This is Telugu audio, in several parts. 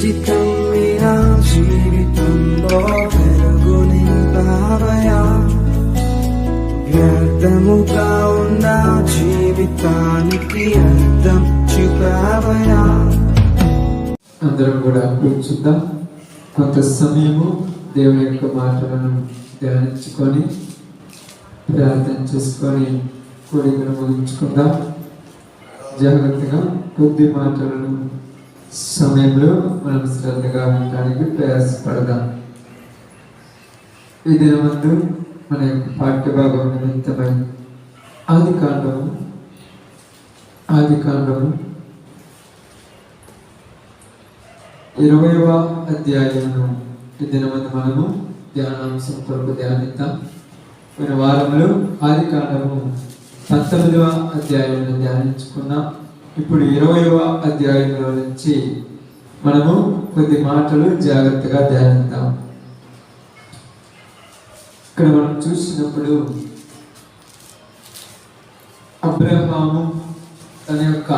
చిటికం మీరా జీవితంలో వెలుగు నింపావయా. వ్యర్థముగా ఉన్న జీవితానికి అర్థం చూపావయా. అందరం కూడా కూర్చుందాం. కొంత సమయము దేవుని యొక్క మాటలను ధ్యానించుకొని ప్రార్థన చేసుకొని కోరికను ముగించుకుందాం. జాగ్రత్తగా కొద్ది మాటలను సమయంలో మనం శ్రద్ధగా ఉండడానికి ప్రయాసపడదాం. ఈ దినమందు మన యొక్క పాఠ్యభాగం నిమిత్తమై ఆదికాండము 20వ అధ్యాయమును ఈ దినమందు మనము ధ్యానాంశం కొరకు ధ్యానిద్దాం. మన వారంలో ఆదికాండము 19వ అధ్యాయంలో ధ్యానించుకున్నాం. ఇప్పుడు 20వ అధ్యాయంలో నుంచి మనము కొద్ది మాటలు జాగ్రత్తగా ధ్యానిద్దాం. ఇక్కడ మనం చూసినప్పుడు అబ్రహాము తన యొక్క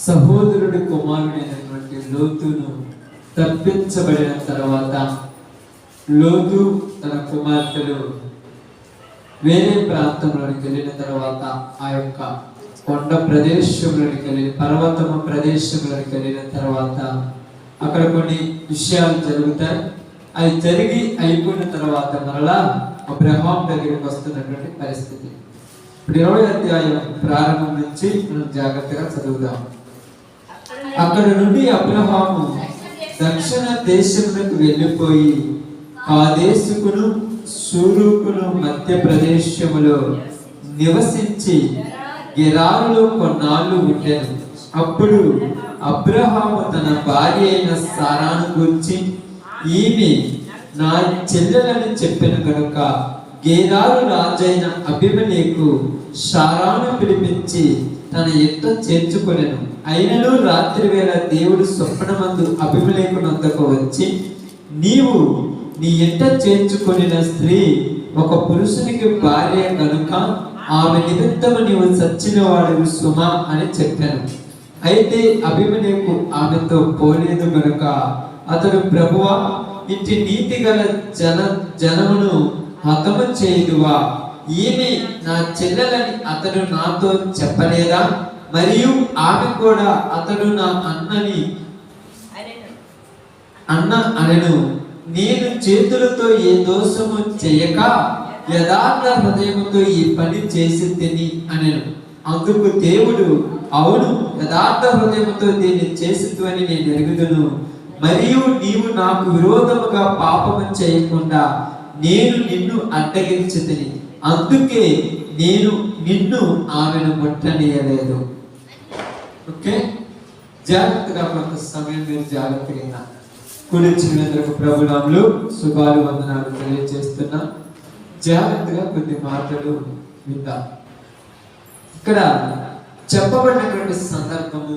సహోదరుడి కుమారుడైనటువంటి లోతును తప్పించబడిన తర్వాత లోతు తన కుమార్తెలు వేరే ప్రాంతంలోనికి వెళ్ళిన తర్వాత ఆ యొక్క కొండ ప్రదేశంలోనికి వెళ్ళి పర్వతము ప్రదేశంలోనికి వెళ్ళిన తర్వాత అక్కడ కొన్ని విషయాలు జరుగుతాయి. అది జరిగి అయిపోయిన తర్వాత మరలా అబ్రహాం దగ్గరికి వస్తున్నటువంటి పరిస్థితి. ఇప్పుడు 20వ అధ్యాయం ప్రారంభం నుంచి మనం జాగ్రత్తగా చదువుదాం. అక్కడ నుండి అబ్రహాము దక్షిణ దేశంలోకి వెళ్ళిపోయి కాదేశుకును షూరుకును మధ్య ప్రదేశములో నివసించి గెరారులో కొన్నాళ్ళు ఉండెను. అప్పుడు అబ్రహాము తన భార్య అయిన సారాను గురించి ఈమె నా చెల్లెలని చెప్పిన కనుక గెరారు రాజైన అబీమెలెకు సారాను పిలిపించి తన ఎద్ద చేర్చుకొనెను. అయినను రాత్రి వేళ దేవుడు స్వప్నమందు అబీమెలెకు నొద్దకు వచ్చి, నీవు నీ ఎద్ద చేర్చుకొనిన స్త్రీ ఒక పురుషునికి భార్య కనుక ఆమె నిమిత్తము నీవు చచ్చిన వాడివి సుమా అని చెప్పాను. అయితే అబీమెలెకు ఆమెతో పోలేదు కనుక అతడు, ప్రభువా, ఇంటి నీతి గల జనమును హతము చేయుదువా? ఈమె నా చెల్లెలని అతడు నాతో చెప్పలేదా? మరియు ఆమె కూడా అతడు నా అన్న అనెను. నేను చేతులతో ఏ దోషము చేయక యథార్థ హృదయముతో ఈ పని చేసి తిని అనెను. అందుకు దేవుడు, అవును, యథార్థ హృదయముతో దీన్ని చేసిద్వని నేను ఎరుగుదును. మరియు నీవు నాకు విరోధముగా పాపము చేయకుండా నేను నిన్ను అడ్డగించితిని, అందుకే నేను నిన్ను ఆమెను ముట్టనీయలేదు. ఓకే, జాగ్రత్తగా కొంత సమయం మీరు జాగ్రత్తగా కూర్చున్నందుకు ప్రభునామములో శుభాలు వందనాలు తెలియజేస్తున్నా. జాగ్రత్తగా కొన్ని మాటలు విందాం. ఇక్కడ చెప్పబడినటువంటి సందర్భము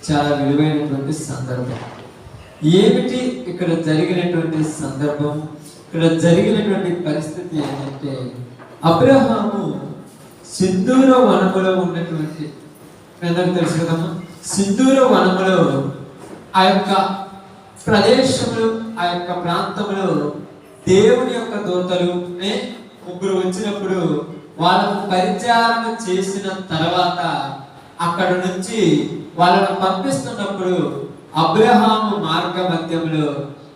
చాలా విలువైనటువంటి సందర్భం. ఏమిటి ఇక్కడ జరిగినటువంటి సందర్భం? ఇక్కడ జరిగినటువంటి పరిస్థితి ఏంటంటే, అబ్రహాము సింధూర వనములో ఉన్నటువంటి, అందరికి తెలుసు కదమ్మా, సింధూర వనములో ఆ యొక్క ప్రదేశంలో ఆ యొక్క ప్రాంతంలో దేవుని యొక్క దూతలు ముగ్గురు వచ్చినప్పుడు వాళ్ళకు పరిచారణ చేసిన తర్వాత అక్కడ నుంచి వాళ్ళను పంపిస్తున్నప్పుడు అబ్రహాము మార్గ మధ్యంలో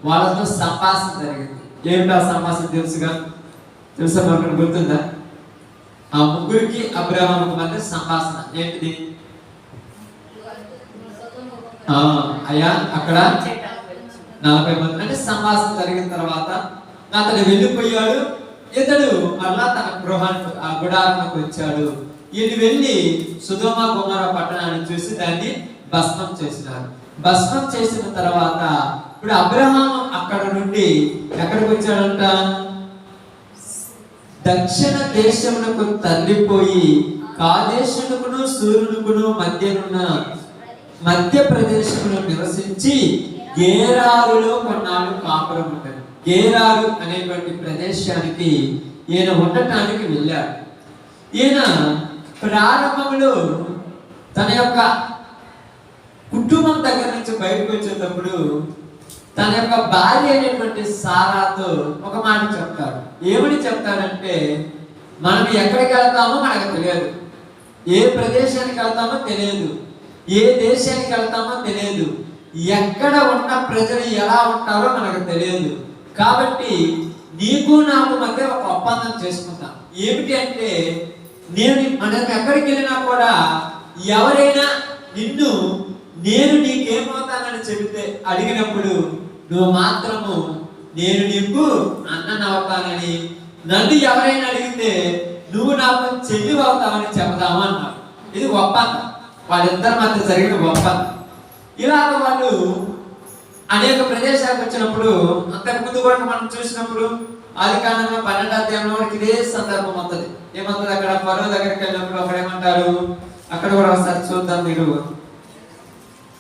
వాళ్ళతో సంభాషణ జరిగింది. ఏమిటా సంభాషణ తెలుసా మనకు గుర్తుందా? ఆ ముగ్గురికి అబ్రహాముకు మధ్య సంభాషణ ఏంటిది? అయ్యా, అక్కడ 40 మంది అంటే సంభాషణ జరిగిన తర్వాత అతను వెళ్ళిపోయాడు. ఇతడు మళ్ళా తన గృహానికి ఆ గుడారానికి వచ్చాడు. ఈయన వెళ్ళి సొదొమ గొమొర్రా పట్టణాన్ని చూసి దాన్ని భస్మం చేసినారు. భస్మం చేసిన తర్వాత ఇప్పుడు అబ్రహాము అక్కడ నుండి ఎక్కడికి వచ్చాడంట? దక్షిణ దేశమునకు తరలిపోయి కాదేశునకును సూర్యునకును మధ్యనున్న మధ్య ప్రదేశంలో నివసించి గేరారులో కొన్నాళ్ళు కాపురం ఉంటాడు. గేరారు అనేటువంటి ప్రదేశానికి ఈయన ఉండటానికి వెళ్ళాడు. ఈయన ప్రారంభంలో తన యొక్క కుటుంబం దగ్గర నుంచి బయటకు వచ్చేటప్పుడు తన యొక్క భార్య అయినటువంటి సారాతో ఒక మాట చెప్తాడు. ఏమని చెప్తాడంటే, మనం ఎక్కడికి వెళ్తామో మనకు తెలియదు, ఏ ప్రదేశానికి వెళ్తామో తెలియదు, ఏ దేశానికి వెళ్తామో తెలియదు, ఎక్కడ ఉన్న ప్రజలు ఎలా ఉంటారో మనకు తెలియదు. కాబట్టి నీకు నాకు మధ్య ఒక ఒప్పందం చేసుకుందాం. ఏమిటి అంటే, మనం ఎక్కడికి వెళ్ళినా కూడా ఎవరైనా నిన్ను నేను నీకేమవుతానని చెబితే అడిగినప్పుడు నువ్వు మాత్రము నేను నీకు అన్నను అవుతానని, నన్ను ఎవరైనా అడిగితే నువ్వు నాకు చెల్లి అవుతావని చెబుదాము అన్నాడు. ఇది ఒప్పందం, వాళ్ళిద్దరి మధ్య జరిగిన ఒప్పందం. ఇలాగ వాళ్ళు అనేక ప్రదేశాలకు వచ్చినప్పుడు, అంతకుముందు కూడా మనం చూసినప్పుడు ఆదికాండంలో 12వ అధ్యాయంలో మనకి ఇదే సందర్భం వస్తుంది. ఏమవుతుంది, అక్కడ ఫరో దగ్గరికి వెళ్ళినప్పుడు అక్కడ ఏమంటారు, అక్కడ కూడా ఒకసారి చూద్దాం. మీరు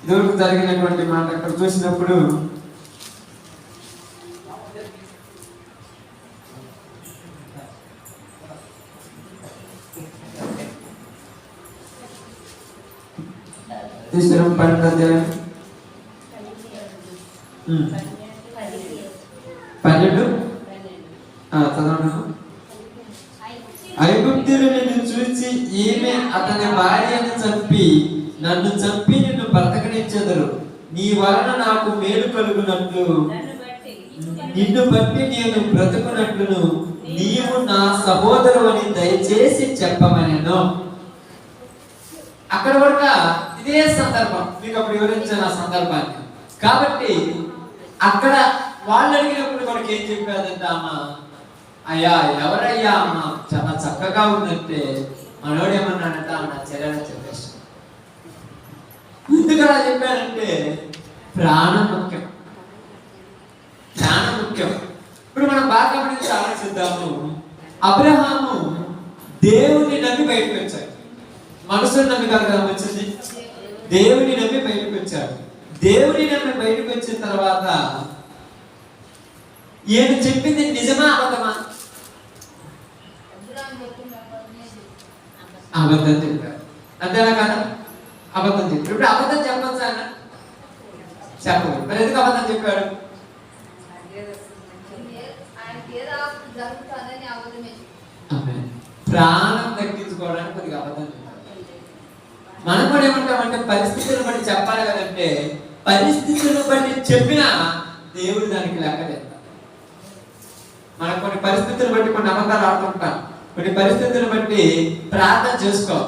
ఇదివరకు జరిగినటువంటి మాట అక్కడ చూసినప్పుడు తీసుకున్నాం 12వ అధ్యాయం 12 చదవండి. ఐగుప్తులు నిన్ను చూసి ఈమె అతని భార్యను చంపి నన్ను చంపి నిన్ను బ్రతకనిచ్చెదరు, నీ వలన నాకు మేలు కలుగునట్లు నిన్ను బట్టి నేను బ్రతుకునట్లును నీవు నా సహోదరు అని దయచేసి చెప్పమనెను. అక్కడ కూడా ఇదే సందర్భం మీకు అప్పుడు వివరించిన సందర్భాన్ని. కాబట్టి అక్కడ వాళ్ళు అడిగినప్పుడు మనకి ఏం చెప్పాదంటే, అమ్మ అయ్యా ఎవరయ్యా అమ్మ చాలా చక్కగా ఉందంటే మనోడు ఏమన్నాడంటే, నా చెల్లెని చెప్పేసి. ఎందుకు అలా చెప్పారంటే ప్రాణం ముఖ్యం, ప్రాణం ముఖ్యం. ఇప్పుడు మనం బాగా గురించి ఆలోచిద్దాము. అబ్రహాము దేవుని నమ్మి బయటకు వచ్చాడు, మనుషులు నమ్మి కాదు కదా వచ్చింది, దేవుని నమ్మి బయటకు వచ్చాడు. దేవుని నమ్మి బయటకు వచ్చిన తర్వాత ఈయన చెప్పింది నిజమా అబద్ధమా? అబద్ధం చెప్పారు, అంతేనా కదా? అబద్ధం చెప్పాడు. ఇప్పుడు అబద్ధం చెప్పచ్చు ఆయన చెప్పదు, మరి ఎందుకు అబద్ధం చెప్పాడు? ప్రాణం దక్కించుకోవడానికి కొద్దిగా అబద్ధం చెప్పాడు. మనం కూడా ఏమంటామంటే పరిస్థితులను బట్టి చెప్పాలి కదంటే, పరిస్థితులను బట్టి చెప్పినా దేవుడు దానికి లెక్క చేస్తాడు. మనం కొన్ని పరిస్థితులను బట్టి కొన్ని అబద్ధాలు ఆడుతుంటాం, కొన్ని పరిస్థితులను బట్టి ప్రార్థన చేసుకో.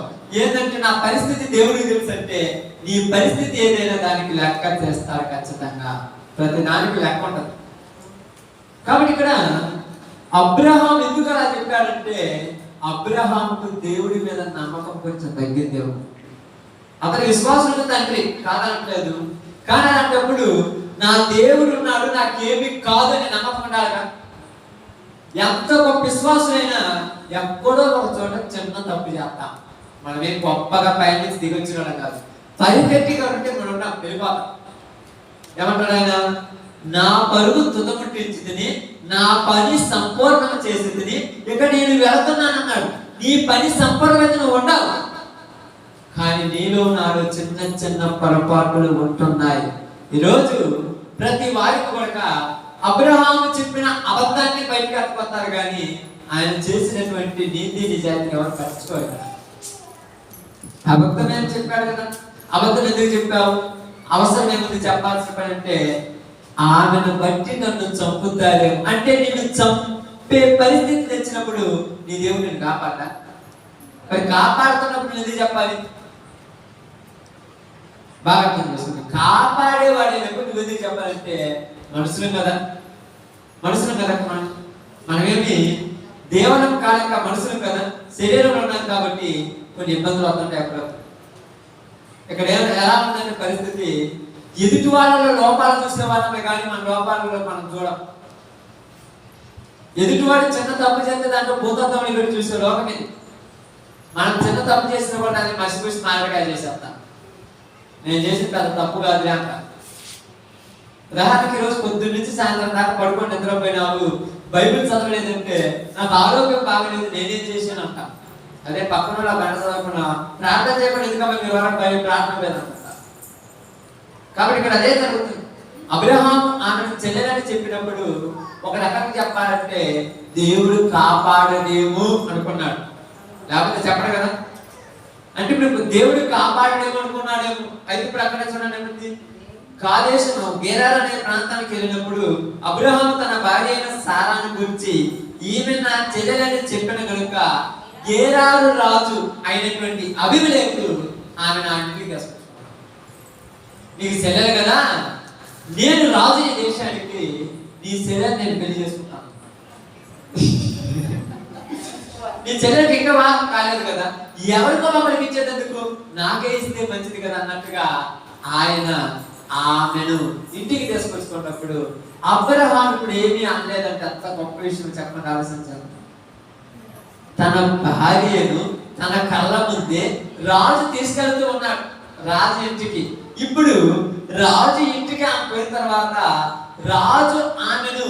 ఏంటంటే నా పరిస్థితి దేవుడికి తెలుసు అంటే, నీ పరిస్థితి ఏదైనా దానికి లెక్క చేస్తారు ఖచ్చితంగా, ప్రతి దానికి లెక్క ఉంటుంది. కాబట్టి ఇక్కడ అబ్రహాం ఎందుకు అలా చెప్పాడంటే, అబ్రహాముకు దేవుడి మీద నమ్మకం కొంచెం తగ్గింది. అతని విశ్వాసుడు తండ్రి కాదనట్లేదు, కానీ అలాంటప్పుడు నా దేవుడు ఉన్నాడు, నాకేమి కాదు అని నమ్మకం ఉండాలిగా. ఎంత గొప్ప విశ్వాసులైనా ఎక్కడో ఒక చోట చిన్న తప్పు చేస్తాం. మనమేం గొప్పగా పైనుంచి దిగొచ్చిన వాళ్ళం కాదు, పరిగెట్టిగా ఉంటే మనం వెళ్ళిపోతాం. ఏమంటాడు ఆయన, నా పరుగు తుదముట్టించి నా పని సంపూర్ణం చేసి ఇక నేను వెళుతున్నాను అన్నాడు. నీ పని సంపూర్ణమైతే నువ్వు ఉండవు, కానీ నీలో నాలో చిన్న చిన్న పొరపాట్లు ఉంటున్నాయి. ఈరోజు ప్రతి వారికి కూడా అబ్రహాము చెప్పిన అబద్ధాన్ని బయటకు ఎత్తుకొస్తారు, కానీ ఆయన చేసినటువంటి నీతి నిజాన్ని ఎవరు పట్టించుకోరు. అబద్ధం ఏం చెప్పాడు కదా, అబద్ధం ఎందుకు చెప్పావు, అవసరం ఏముంది చెప్పాల్సిన పని అంటే, ఆమెను బట్టి నన్ను చంపుతారు అంటే నిన్ను చంపే పరిస్థితి తెచ్చినప్పుడు నీ దేవుడు నేను కాపాడా? మరి కాపాడుతున్నప్పుడు ఎందుకు చెప్పాలి? బాగా అర్థం చేసుకుంది. కాపాడేవాడు నువ్వు ఎందుకు చెప్పాలంటే, మనుషులు కదా, మనుషులు కదా, మనమేమి దేవనం కాలేక మనుషులు కదా, శరీరంలో ఉన్నాం కాబట్టి కొన్ని ఇబ్బందులు అవుతుంటాయి. అప్పుడు ఇక్కడ ఎలా ఉందంటే పరిస్థితి, ఎదుటి వాళ్ళలో లోపాలు చూసే వాళ్ళమే కానీ మన లోపాలలో మనం చూడం. ఎదుటివాడు చిన్న తప్పు చేస్తే దాంట్లో భూతత్వం ఇక్కడ చూసే లోకం ఇది. మనం చిన్న తప్పు చేసిన కూడా అది మసిపూసి మారకాయ చేసేస్తాం, నేను చేసిన పెద్ద తప్పు కాదులే అంట. ఉదాహరణకి రోజు పొద్దున్న నుంచి సాయంత్రం దాకా పడుకొని నిద్రపోయినావు, బైబిల్ చదవలేదంటే నాకు ఆరోగ్యం బాగలేదు నేనేం చేశాను అంట. అదే పక్కన గంట చదవకుండా ప్రార్థన చేయకుండా ఎందుకమ్మా మీరు వరకు ప్రార్థన లేదంట. కాబట్టి ఇక్కడ అదే జరుగుతుంది. అబ్రహాం ఆమెను చెల్లెలని చెప్పినప్పుడు ఒక రకంగా చెప్పాలంటే దేవుడు కాపాడలేము అనుకున్నాడు, లేకపోతే చెప్పడు కదా. అంటే ఇప్పుడు దేవుడు కాపాడలేము అనుకున్నాడేమో. అయితే ఇప్పుడు అక్కడ చూడండి ఏమిటి, కాదేశము గెరార్ అనే ప్రాంతానికి వెళ్ళినప్పుడు అబ్రహాం తన భార్య అయిన సారాను గురించి ఈమె నా చెల్లెలని చెప్పిన కనుక గెరారు రాజు అయినటువంటి అబీమెలెకు ఆమె నా ఇంటికి తీసుకొచ్చాడు. నీకు చెల్లెలు కదా, నేను రాజు ఈ దేశానికి, నీ చెల్లెని నేను పెళ్లి చేసుకుంటాను. నీ చెల్లెలకి ఇంకా వివాహం కాలేదు కదా, ఎవరికో ఒకరికి ఇచ్చేటందుకు నాకే ఇస్తే మంచిది కదా అన్నట్టుగా ఆయన ఆమెను ఇంటికి తీసుకొచ్చుకున్నప్పుడు అబ్రహాం ఇప్పుడు ఏమీ అనలేదంటే అంత గొప్ప విషయం చెప్పండి, ఆలోచించాలి. తన భార్యను తన కళ్ళ ముందే రాజు తీసుకెళ్తూ ఉన్నాడు రాజు ఇంటికి. ఇప్పుడు రాజు ఇంటికి ఆమె పోయిన తర్వాత రాజు ఆమెను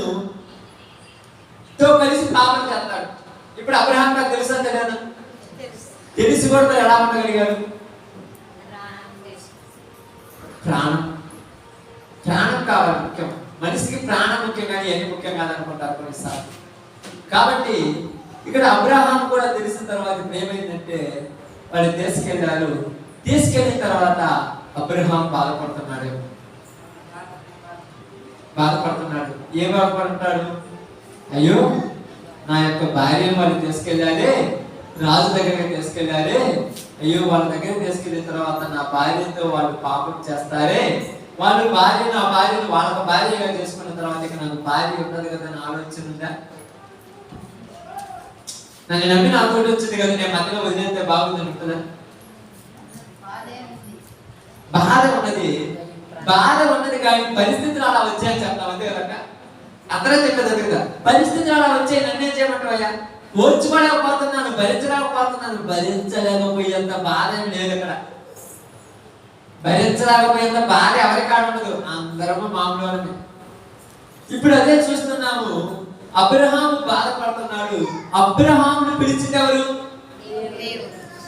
తో కలిసి పాపం చేస్తాడు. ఇప్పుడు అబ్రహాం నాకు తెలుసా తెలియదు, తెలిసి కూడా ఎలా ఉండగలిగాడు? ప్రాణం కావాలి ముఖ్యం, మనిషికి ప్రాణం ముఖ్యం కానీ ఎన్ని ముఖ్యం కాదనుకుంటారు కొన్నిసార్లు. కాబట్టి ఇక్కడ అబ్రహాం కూడా తెలిసిన తర్వాత ఇప్పుడు ఏమైందంటే వాళ్ళు తీసుకెళ్ళారు. తీసుకెళ్ళిన తర్వాత అబ్రహాం బాధపడుతున్నాడు. ఏం బాధపడుతున్నాడు? అయ్యో నా యొక్క భార్యను వాళ్ళు తీసుకెళ్ళాలి, రాజు దగ్గరికి తీసుకెళ్ళాలి, అయ్యో వాళ్ళ దగ్గరికి తీసుకెళ్ళిన తర్వాత నా భార్యతో వాళ్ళు పాపం చేస్తారే, వాళ్ళు నా భార్యను వాళ్ళ భార్యగా చేసుకున్న తర్వాత ఇక నాకు భార్య ఉండదు కదా అని ఆలోచన ఉందా? నన్ను నమ్మి నాతో వచ్చింది కదా, నేను మధ్యలో వదిలేస్తే బాగుంది ఉంటుందా? బాధ ఉన్నది కానీ పరిస్థితులు అలా వచ్చాయని చెప్తాం, అంతే కదా. అందరూ చెప్పేది కదా, పరిస్థితులు అలా వచ్చాయి, నన్నేం చేయమంటావయ్యా? ఓర్చుకోలేకపోతున్నాను, భరించలేకపోయేంత బాధ ఏం లేదు ఇక్కడ. భరించలేకపోయేంత బాధ ఎవరి కాడ ఉండదు, అందరము మామూలు. ఇప్పుడు అదే చూస్తున్నాము, అబ్రహాము బాధపడుతున్నాడు. అబ్రహామును పిలిచింది ఎవరు?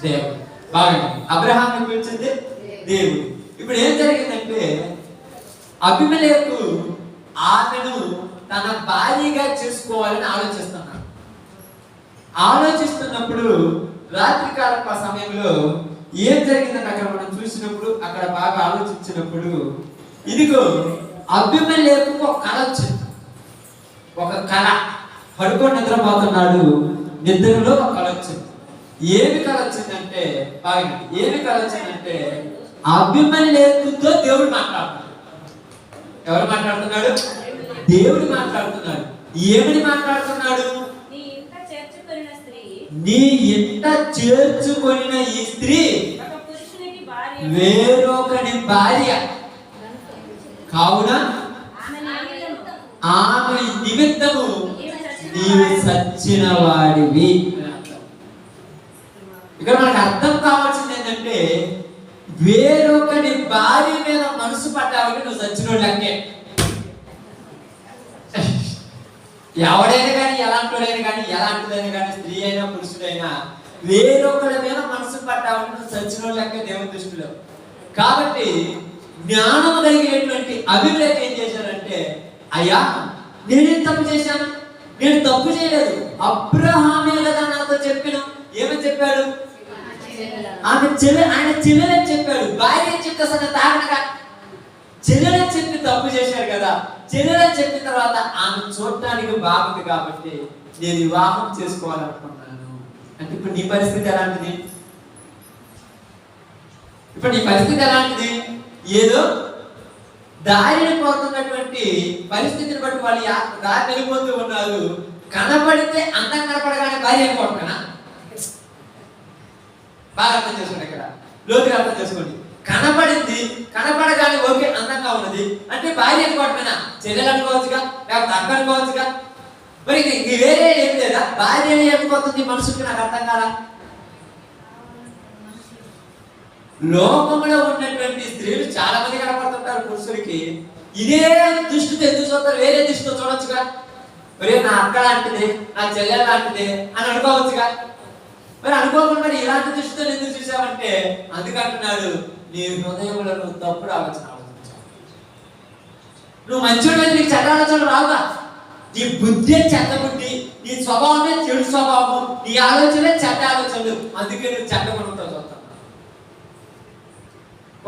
దేవుడు. బాగా అబ్రహామును పిలిచింది దేవుడు. ఇప్పుడు ఏం జరిగిందంటే అబీమెలెకు ఆమెను తన భార్యగా చేసుకోవాలని ఆలోచిస్తున్నప్పుడు రాత్రికాల సమయంలో ఏం జరిగిందని అక్కడ మనం చూసినప్పుడు, అక్కడ బాగా ఆలోచించినప్పుడు ఇదిగో అబీమెలెకు ఒక కళ వచ్చింది. ఒక కళ, పడుకొని నిద్రపోతున్నాడు, నిద్రలో ఒక కళ వచ్చింది. ఏమి కళ వచ్చిందంటే అబీమెలెకుతో దేవుడు మాట్లాడుతున్నాడు. ఎవరు మాట్లాడుతున్నాడు? దేవుడు మాట్లాడుతున్నాడు. ఏమని మాట్లాడుతున్నాడు? నీ ఇంట చేర్చుకొనిన ఈ స్త్రీ వేరొకని భార్య కావున ఆమె నిమిత్తము నీవు సచ్చిన వాడివి. ఇక్కడ మనకు అర్థం కావాల్సింది ఏంటంటే వేరొకని భార్య మీద మనసు పడ్డావంటే నువ్వు సచ్చినోళ్ళకే. ఎవడైనా కానీ, ఎలాంటిదైనా కానీ, స్త్రీ అయినా పురుషుడైనా వేరొకరి మీద మనసు పడ్డావంటే నువ్వు సచ్చినోళ్ళకే దేవుని దృష్టిలో. కాబట్టి జ్ఞానం కలిగినటువంటి అబీమెలెకు ఏం చేశారంటే, అయ్యా నేనేం తప్పు చేశాను? నేను తప్పు చేయలేదు, అబ్రహామే కదా నాతో చెప్పిన. ఏమని చెప్పాడు? ఆయన చెల్లెలని చెప్పాడు. భార్య ఏం చెప్తే అసలు తాగనగా చెల్లెలని చెప్పి తప్పు చేశాడు కదా. చెల్లెలని చెప్పిన తర్వాత ఆమె చూడటానికి బాగుంది కాబట్టి నేను వివాహం చేసుకోవాలనుకున్నాను. అంటే ఇప్పుడు నీ పరిస్థితి ఎలాంటిది? ఏదో దారిని పోతున్నటువంటి పరిస్థితిని బట్టి వాళ్ళు దారి వెళ్ళిపోతూ ఉన్నారు. కనపడితే అందం కనపడగానే భార్య అనుకోవటమేనా? బాగా అర్థం చేసుకోండి, ఇక్కడ లోతుగా అర్థం చేసుకోండి. కనపడగానే ఓకే అందంగా ఉన్నది అంటే భార్య అనుకోవటమేనా? చెల్లెలు అనుకోవచ్చుగా, లేకపోతే అక్క అనుకోవచ్చుగా. మరి వేరే ఏం లేదా? భార్య అనుకోతుంది మనుషులకి. నాకు అర్థం కాదా? లోకంలో ఉన్నటువంటి స్త్రీలు చాలా మంది కనపడుతుంటారు పురుషులకి. ఇదే దృష్టితో ఎందుకు చూస్తారు? వేరే దృష్టితో చూడొచ్చుగా. మరి నా అక్క లాంటిదే, నా చెల్లెలు లాంటిదే అని అనుకోవచ్చుగా. మరి అనుకోకుండా మరి ఇలాంటి దృష్టితో ఎందుకు చూసావంటే అందుకంటున్నాడు, నీ హృదయంలో నువ్వు తప్పుడు ఆలోచన ఆలోచించావు. నువ్వు మంచివాడు నీకు చెడ్డ ఆలోచనలు రావుగా. నీ బుద్ధే చెడ్డ బుద్ధి, నీ స్వభావమే చెడు స్వభావం, నీ ఆలోచనే చెడ్డ ఆలోచనలు. అందుకే నువ్వు చెడ్డ గుణంతో చూస్తావు.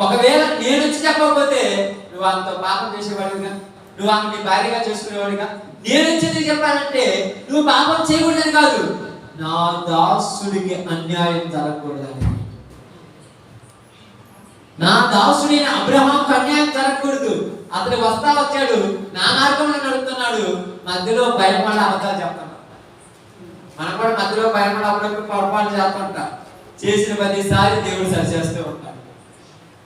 ఒకవేళ నేను వచ్చి చెప్పకపోతే నువ్వు అంత పాపం చేసేవాడిగా, నువ్వు ఆమె నీ భార్యగా చేసుకునేవాడిగా. నేను వచ్చి చెప్పాలంటే నువ్వు పాపం చేయకూడదని కాదు, నా దాసుడికి అన్యాయం జరగకూడదని. నా దాసుడైన అబ్రహాంకు అన్యాయం జరగకూడదు. అతను వచ్చాడు, నా మార్గంలో నడుపుతున్నాడు, మధ్యలో భయపడ అబద్ధాలు చెప్తాడు. మనం కూడా మధ్యలో భయపడ అప్పుడప్పుడు పొరపాటు చేస్తుంటాం. చేసిన ప్రతిసారి దేవుడు సరి చేస్తూ ఉంటాడు.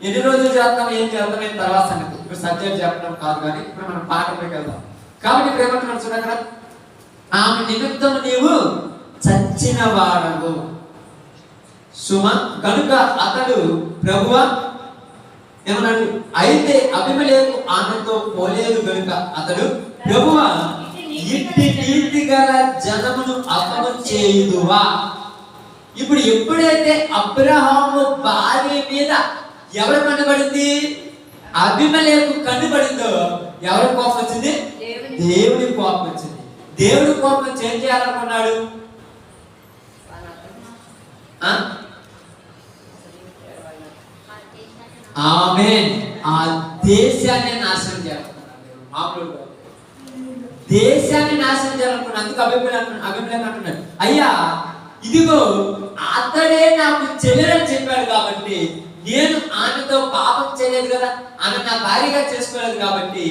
ఎన్ని రోజులు చేస్తాం, ఏం చేద్దాం, ఏం తర్వాత సంగతి. ఇప్పుడు సబ్జెక్ట్ చెప్పడం కాదు, కానీ ఇప్పుడు మనం పాఠంలోకి వెళ్దాం. కాబట్టి ఇప్పుడు ఏమంటున్నాడు చూడక్కడ, ఆమె నిమిత్తం నీవు చచ్చిన వాడవు సుమ కనుక అతడు ప్రభువా ఏమన్నాడు, అయితే అబీమెలెకు ఆమెతో పోలేదు కనుక అతడు ప్రభువా ఇట్టి నీతి గల జనమును అతను చేయుదువా. ఇప్పుడు ఎప్పుడైతే అబ్రహాము భార్య మీద ఎవరు కనబడింది, అబీమెలెకు కనబడిందో ఎవరి కోపం వచ్చింది, దేవుడి కోపం వచ్చింది. దేవుడి కోపం ఏం చేయాలనుకున్నాడు, ఆమేన్, ఆ దేశాన్ని నాశనం చేయాలనుకున్నాడు. మామూలు దేశాన్ని నాశనం చేయాలనుకున్నాడు. అందుకు అభిప్రాయం అంటున్నాడు, అయ్యా ఇదిగో అతడే నాకు చెల్లెలని చెప్పాడు కాబట్టి నేను ఆమెతో పాపం చేయలేదు కదా, ఆమె నా భార్యగా చేసుకోలేదు కాబట్టి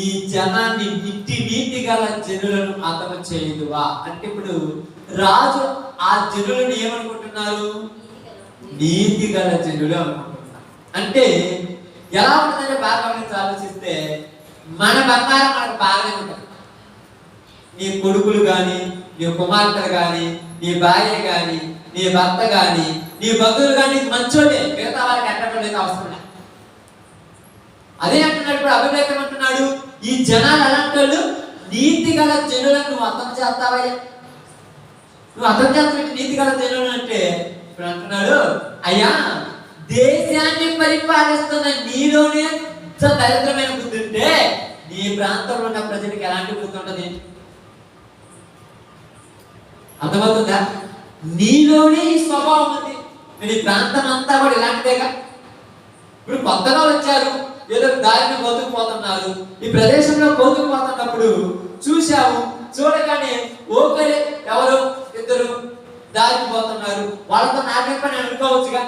ఈ జనాన్ని ఇట్టి నీతి గల జనులను అతను చేయుదువా. అంటే ఇప్పుడు రాజు ఆ జనులను ఏమనుకుంటున్నారు, నీతి గల జనులు అనుకుంటున్నారు. అంటే ఎలా ఉంటుందంటే బాగా ఆలోచిస్తే మన బంగారం మనకు బాగానే ఉంటుంది. నీ కొడుకులు కానీ, నీ కుమార్తెలు కానీ, నీ భార్య కానీ, నీ భర్త కానీ, నీ బంధువులు కానీ మంచోడే, మిగతా వారికి అట్టడం లేదు, అవసరం లేదు. అదే అంటున్నాడు ఇప్పుడు అభిప్రాయం అంటున్నాడు, ఈ జనాలు అలాంటి వాళ్ళు నీతి గల జనులను నువ్వు అర్థం చేస్తావయ్యా. నువ్వు అర్థం చేస్తావు నీతి గల జనులు అంటే ఇప్పుడు అంటున్నాడు, అయ్యా దేశాన్ని పరిపాలిస్తున్న నీలోనే ఎంత దరిద్రమైన బుద్ధి ఉంటే నీ ప్రాంతంలో ఉన్న ప్రజలకు ఎలాంటి బుద్ధి ఉంటుంది, అర్థమవుతుందా? నీలోనే ఈ స్వభావం ఉంది. నీ ప్రాంతం అంతా కూడా ఇలాంటిదేగా. ఇప్పుడు కొత్తగా వచ్చారు, ఏదో దారిని కోతుకుపోతున్నారు, ఈ ప్రదేశంలో కోతుకుపోతున్నప్పుడు చూశావు, చూడగానే ఓకరే ఎవరు ఇద్దరు దారికి పోతున్నారు, వాళ్ళతో నాకే పని అనుకోవచ్చుగా.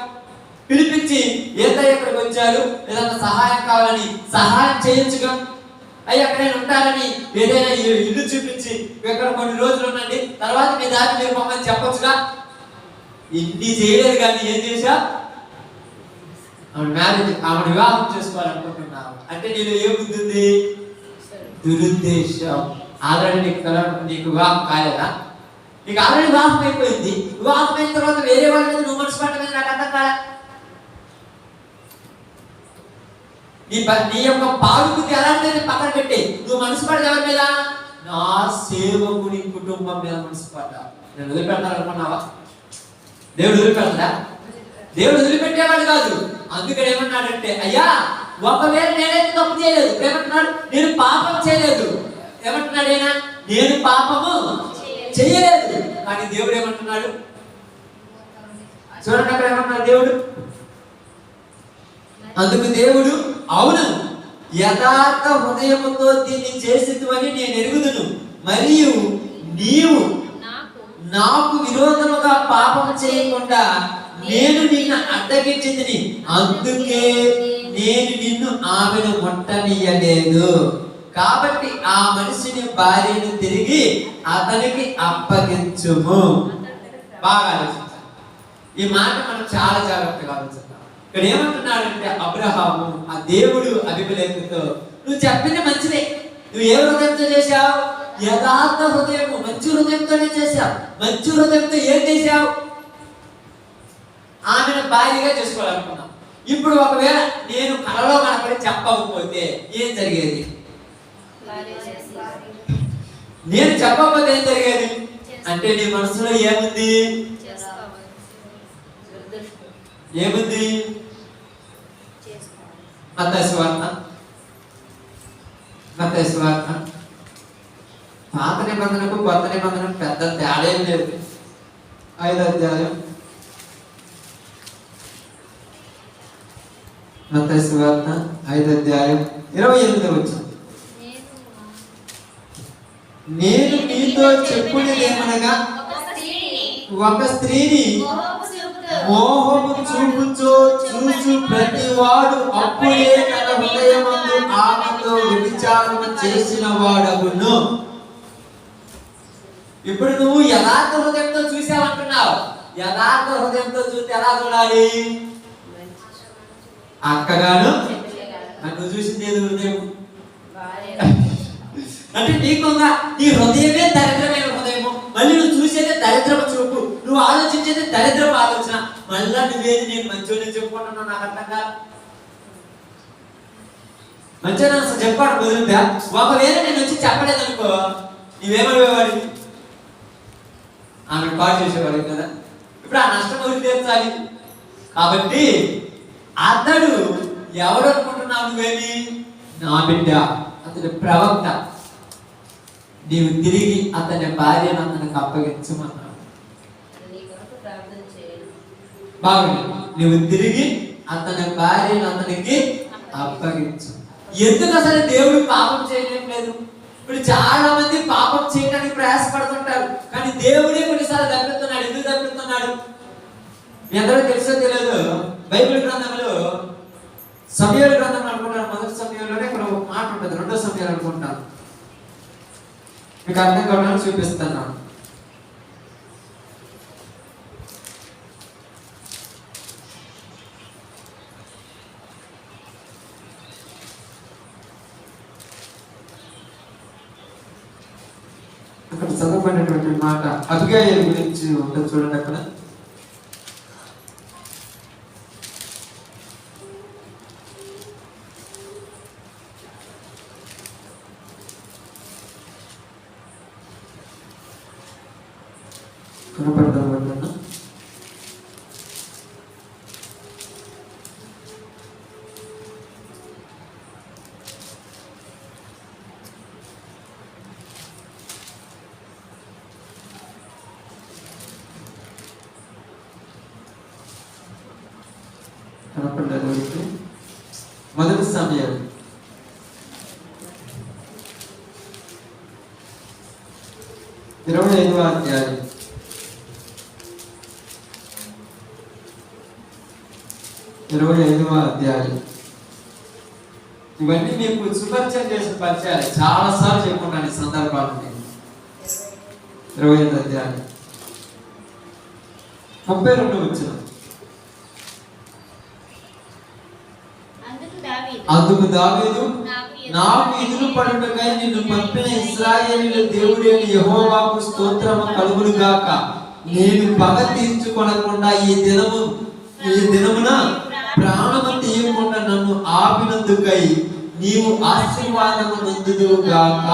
పిలిపించి ఏదైనా ఇక్కడికి వచ్చారు, ఏదైనా సహాయం కావాలని సహాయం చేయొచ్చుగా. అయ్యి అక్కడ ఉంటారని ఏదైనా ఇల్లు చూపించి ఇక్కడ కొన్ని రోజులు ఉండండి, తర్వాత మీ దారి మీరు మమ్మల్ని చెప్పొచ్చుగా. ఇన్ని చేయలేదు కానీ ఏం చేశా, ఆమె వివాహం చేసుకోవాలనుకుంటున్నావు అంటే నీలో ఏ బుద్ధి ఉంది, దురుద్దేశం. ఆల్రెడీ నీకు వివాహం కాలేదా, నీకు ఆల్రెడీ వివాహం అయిపోయింది. వివాహం అయిన తర్వాత వేరే వాళ్ళ మీద నువ్వు మనసు పడ్డ మీద నాకు అర్థం కాదా. నీ యొక్క పాడుబుద్ధి ఎలాంటిది పక్కన పెట్టి నువ్వు మనసు పడదు ఎవరి మీద, నా సేవకుని కుటుంబం మీద మనసు పడ్డా. నేను వదిలిపెట్టాలనుకున్నావా? దేవుడు వదిలిపెడతా? దేవుడు వదిలిపెట్టేవాడు కాదు. అందుకని ఏమన్నాడంటే, అయ్యా ఒకవేళ నేనైతే తప్పు చేయలేదు, ఏమంటున్నాడు, నేను పాపం చేయలేదు. ఏమంటున్నాడు ఆయన, నేను పాపము చేయలేదు. కానీ దేవుడు ఏమంటున్నాడు చూడండి, అక్కడ ఏమంటున్నాడు దేవుడు. అందుకు దేవుడు, అవును యథార్థ హృదయముతో దీన్ని చేసిద్దువని నేను ఎరుగుదును, మరియు నీవు నాకు విరోధముగా పాపం చేయకుండా నేను నిన్ను అడ్డగించింది, అందుకే నేను నిన్ను ఆమెను ముట్టనీయలేదు. కాబట్టి ఆ మనిషిని భార్యను తిరిగి అతనికి అప్పగించుము. బాగా ఆలోచించాలి. ఈ మాట మనం చాలా జాగ్రత్తగా ఆలోచిస్తాం. ఇక్కడ ఏమంటున్నాడంటే అబ్రహాము, ఆ దేవుడు అబీమెలెకుతో, నువ్వు చెప్పింది మంచిదే, నువ్వు ఏ హృదయంతో చేశావు, యథార్థ హృదయము, మంచి హృదయంతోనే చేశావు. మంచి హృదయంతో ఏం చేశావు, ఆమెను భార్యగా చేసుకోవాలనుకున్నావు. ఇప్పుడు ఒకవేళ నేను కలలో కనపడి చెప్పకపోతే ఏం జరిగేది, నేను చెప్పకపోతే ఏం జరిగేది అంటే నీ మనసులో ఏముంది, ఏముంది? మత్తయి సువార్త మత్తయి సువార్త పాత నిబంధనకు కొత్త నిబంధనకు పెద్ద తేడా ఏం లేదు. 5వ అధ్యాయం మత్తయి సువార్త 5వ అధ్యాయం 28వ వచనం. నేను మీతో చెప్పునేదేమనగా ఒక స్త్రీని మోహము చూపుచో చూచు ప్రతివాడు అప్పుడే తన హృదయమందు ఆమెతో వ్యభిచారము చేసిన వాడగును. ఇప్పుడు నువ్వు యథార్థ హృదయంతో చూసావంటున్నావు. యథార్థ హృదయంతో చూస్తే ఎలా చూడాలి? అక్కగాను నన్ను చూసింది ఏది హృదయం అంటే నీకుగా నీ హృదయమే దరిద్రమైన హృదయము, మళ్ళీ నువ్వు చూసేదే దరిద్రపు చూపు, నువ్వు ఆలోచించేది దరిద్రపు ఆలోచన. మళ్ళా నువ్వేది నేను మంచోని చెప్పుకుంటున్నావు, నాకు అర్థం కాదు. మంచిగా అసలు చెప్పాడు కుదిరిందా? ఒకవేళ నేను వచ్చి చెప్పలేదు అనుకో, నువ్వేమడివేవాడి? ఆమె పాటు చేసేవాడు కదా. ఇప్పుడు ఆ నష్టం ఎవరికి తీర్చాలి? కాబట్టి అతడు ఎవరు అనుకుంటున్నావు నువ్వేమి? నా బిడ్డ, అతడు ప్రవక్త. నీవు తిరిగి అతని భార్యను అతనికి అప్పగించమన్నాడు. బాగుంది. నువ్వు తిరిగి అతని భార్యను అతనికి అప్పగించు. ఎందుకు అసలు దేవుడు పాపం చేయడం లేదు? ఇప్పుడు చాలా మంది పాపం చేయడానికి ప్రయాసపడుతుంటారు, కానీ దేవుడే కొన్నిసార్లు తప్పిస్తున్నాడు. ఎందుకు తప్పిస్తున్నాడు? మీ అందరూ తెలుసో తెలియదు, బైబిల్ గ్రంథంలో సమూయేలు గ్రంథం అనుకుంటారు. మొదటి సమయంలోనే ఇక్కడ ఒక మాట ఉంటుంది, 2వ సమయాలు అనుకుంటున్నాను. మీకు అర్థం కావడానికి చూపిస్తున్నాను. అక్కడ చదవబడినటువంటి మాట అబిగయీలు గురించి ఉంటుంది చూడండి. అక్కడ కనపడతామన్నా. కనపడలేదు. మొదటి సమయం 25వ అధ్యాయం 25వ అధ్యాయం. ఇవన్నీ మీకు సుపరిచయం చేసిన పరిచయాలు చాలా సార్లు చెప్పుకున్నాను ఈ సందర్భాలు. 25వ అధ్యాయం 32వ వచనం. అందుకు దావీదు, నాకు ఎదురు పడుటకై నిన్ను పంపిన ఇశ్రాయేలీయుల దేవుడైన యెహోవాకు స్తోత్రము కలుగును గాక. నేను పగ తీర్చుకొనకుండా ఈ దినమున ప్రాణము తీయకుండా నన్ను ఆపినందుకై నీవు ఆశీర్వాదము నొందుదువు గాక.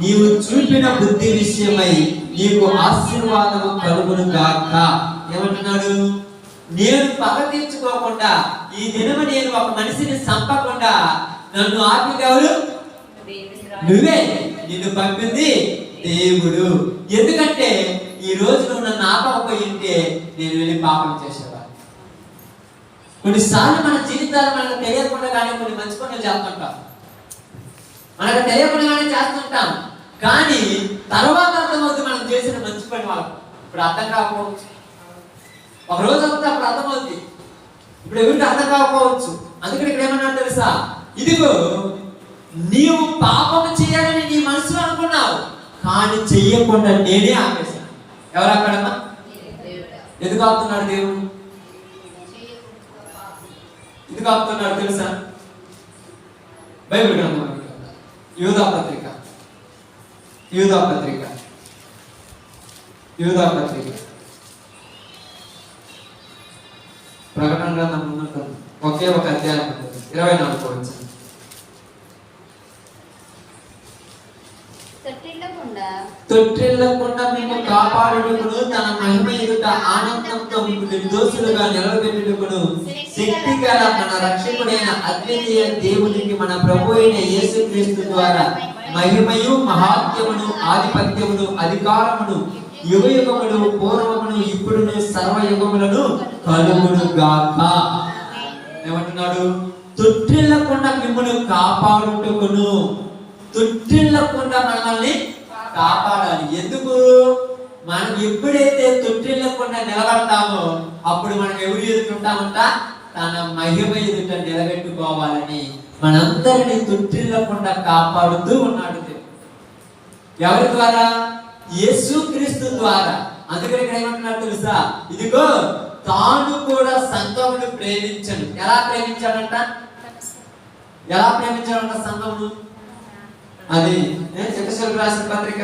నీవు చూపిన బుద్ధి విషయమై నీకు ఆశీర్వాదము కలుగును గాక. ఏమంటున్నాడు? నేను పగ తీర్చుకోకుండా ఈ దినము నేను ఒక మనిషిని చంపకుండా నన్ను ఆపినవాడు నువ్వే, నిన్ను పంపింది దేవుడు. ఎందుకంటే ఈ రోజు నువ్వు నన్ను ఆపకపోయి ఉంటే నేను వెళ్ళి పాపం చేసేవాడు. కొన్నిసార్లు మన జీవితాలు మనకు తెలియకుండానే కొన్ని మంచి పనులు చేస్తుంటాం, మనకు తెలియకుండానే చేస్తుంటాం. కానీ తర్వాత అర్థమవుతుంది మనం చేసిన మంచి పని వాళ్ళకు. ఇప్పుడు అర్థం కాకపోవచ్చు, ఒక రోజు అవుతుంది అప్పుడు అర్థమవుతుంది, ఇప్పుడు ఎవరికి అర్థం కాకపోవచ్చు. అందుకని ఇక్కడ ఏమన్నా తెలుసా? ఇదిగో నీవు పాపము చేయాలని నీ మనసులో అనుకున్నావు, కానీ చెయ్యకుండా నేనే ఆపేశాను. ఎవరు అక్కడమ్మా? ఎందుకు ఆపుతున్నాడు దేవుడు? ఎందుకు ఆపుతున్నాడు తెలుసా? బైబిల్ గ్రంథం యూదా పత్రిక ప్రకటన గ్రంథం ముందు ఒకే ఒక అధ్యాయం 24వ వచనం. తొట్టిల్లకుండా మేము కాపాడుటకును, తన మహిమ ఎదుట ఆనందంతో మీకు నిర్దోషులుగా నిలబెట్టుటకును శక్తి గల మన రక్షకుడైన అద్వితీయ దేవునికి మన ప్రభు అయిన యేసుక్రీస్తు ద్వారా మహిమయు మహాత్యమును ఆధిపత్యమును అధికారమును యుగయుగములు పూర్వమును ఇప్పుడును సర్వయుగములను కలుగును గాక. ఏమంటున్నాడు? తొట్టిల్లకుండా మిమ్మల్ని కాపాడుటకును. తొట్టిల్లకుండా మనల్ని కాపాడాలి. ఎందుకు? మనం ఎప్పుడైతే తొట్టిల్లకుండా నిలబడతామో అప్పుడు మనం ఎవరు ఎదుర్కొంటామంట? తన మహిమ ఎదుట నిలబెట్టుకోవాలని మనందరినీ తొట్టిల్లకుండా కాపాడుతూ ఉన్నాడు. ఎవరి ద్వారా? యేసుక్రీస్తు ద్వారా. అందుకని ఇక్కడ ఏమంటున్నాడు తెలుసా? ఇదిగో తాను కూడా సంఘమును ప్రేమించను. ఎలా ప్రేమించాడంట? ఎలా ప్రేమించాడంట సంఘమును? అది ఎఫెసీయులకు రాసిన పత్రిక.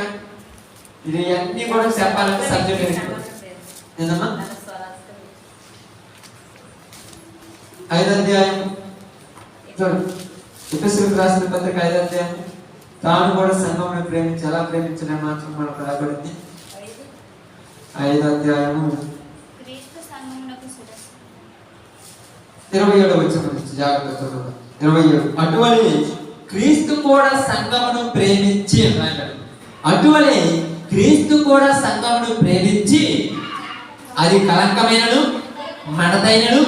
ఇది అన్ని కూడా చెప్పాలంటే సబ్జెక్ట్ ఏంటమ్మా? 5వ అధ్యాయం చూడండి. ఎఫెసీయులకు రాసిన పత్రిక 5వ అధ్యాయం. తాను కూడా సంఘమును ప్రేమించి ఎలా ప్రేమించలే మాత్రం మనకు రాబడింది. 5వ అధ్యాయము 27వ వచనం జాగ్రత్తగా 27. అటువలే క్రీస్తు కూడా సంఘమును ప్రేమించి అన్నాడు. అటువలే క్రీస్తు కూడా సంఘమును ప్రేమించి అది కలంకమైనను మడతైనను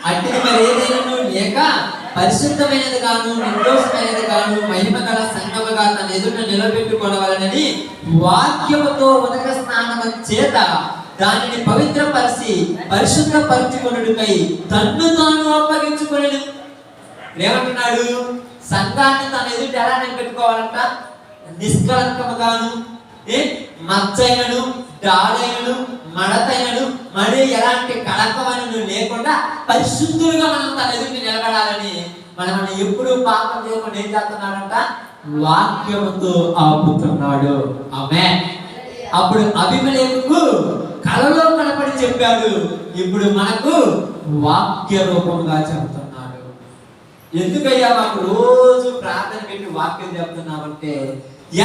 అట్టిది మరి ఏదైనను లేక పరిశుద్ధమైనది గాను నిర్దోషమైనది గాను మహిమ గల సంఘముగా తన ఎదుట నిలబెట్టుకోవాలని వాక్యముతో ఉదక స్నానము చేత దానిని పవిత్రపరిచి పరిశుద్ధపరచుకొనుటకై తన్ను తాను అప్పగించుకొనెను. ఏమంటున్నాడు? సంఘాన్ని తన ఎదుట ఎలా నిలబెట్టుకోవాలంట? నిష్కలంకముగాను మచ్చైనను డాలైనను మడతైనను మరి ఎలాంటి కళంకమైనను లేకుండా పరిశుద్ధులుగా మనం తన ఎదుట నిలబడాలని మనం ఎప్పుడు పాపం చేయకుండా ఏం చేస్తున్నాడంట? వాక్యముతో ఆపుతున్నాడు. ఆమేన్. అప్పుడు అబీమెలెకుకు కలలో కనపడి చెప్పాడు, ఇప్పుడు మనకు వాక్య రూపంగా చెప్తున్నాడు. ఎందుకయ్యా మాకు రోజు ప్రార్థన పెట్టి వాక్యం చెప్తున్నామంటే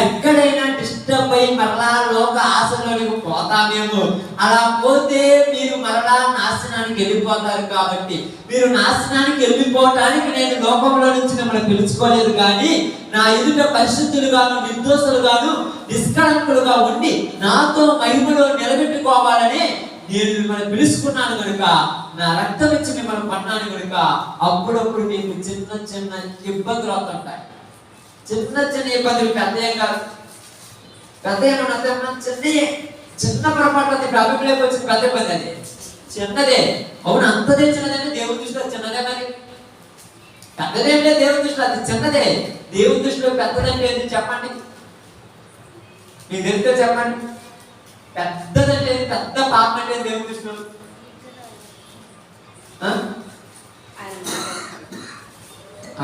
ఎక్కడైనా డిస్టర్బ్ అయ్యి మరలా లోక ఆశలోనికి పోతామేమో. అలా పోతే మీరు మరలా నాశనానికి వెళ్ళిపోతారు. కాబట్టి మీరు నాశనానికి వెళ్ళిపోవటానికి నేను లోకంలో నుంచి మిమ్మల్ని పిలుచుకోలేదు, కానీ నా ఎదుట పరిశుద్ధులుగాను నిర్దోషులుగాను నిష్కళంకులుగా ఉండి నాతో మహిమలో నిలబెట్టుకోవాలని నేను మిమ్మల్ని పిలుచుకున్నాను కనుక, నా రక్తం ఇచ్చి మిమ్మల్ని పన్నాను కనుక అప్పుడప్పుడు మీకు చిన్న చిన్న ఇబ్బందులు అవుతుంటాయి. చిన్న చిన్న ఇబ్బందులు, పెద్దయం కాదు. పెద్ద ఏమన్నా చిన్న పొరపాటు ఇప్పుడు అభిప్రాయం వచ్చింది. పెద్ద ఇబ్బంది అది చిన్నదే. అవును, అంతదే చిన్నదంటే దేవుని దృష్టిలో చిన్నదే. మరి పెద్దదేంటే దేవుని దృష్టిలో అది చిన్నదే. దేవుని దృష్టిలో పెద్దదంటే ఏంటి చెప్పండి? మీకు తెలిస్తే చెప్పండి. పెద్దదంటే పెద్ద పాపం అంటే దేవుని దృష్టిలో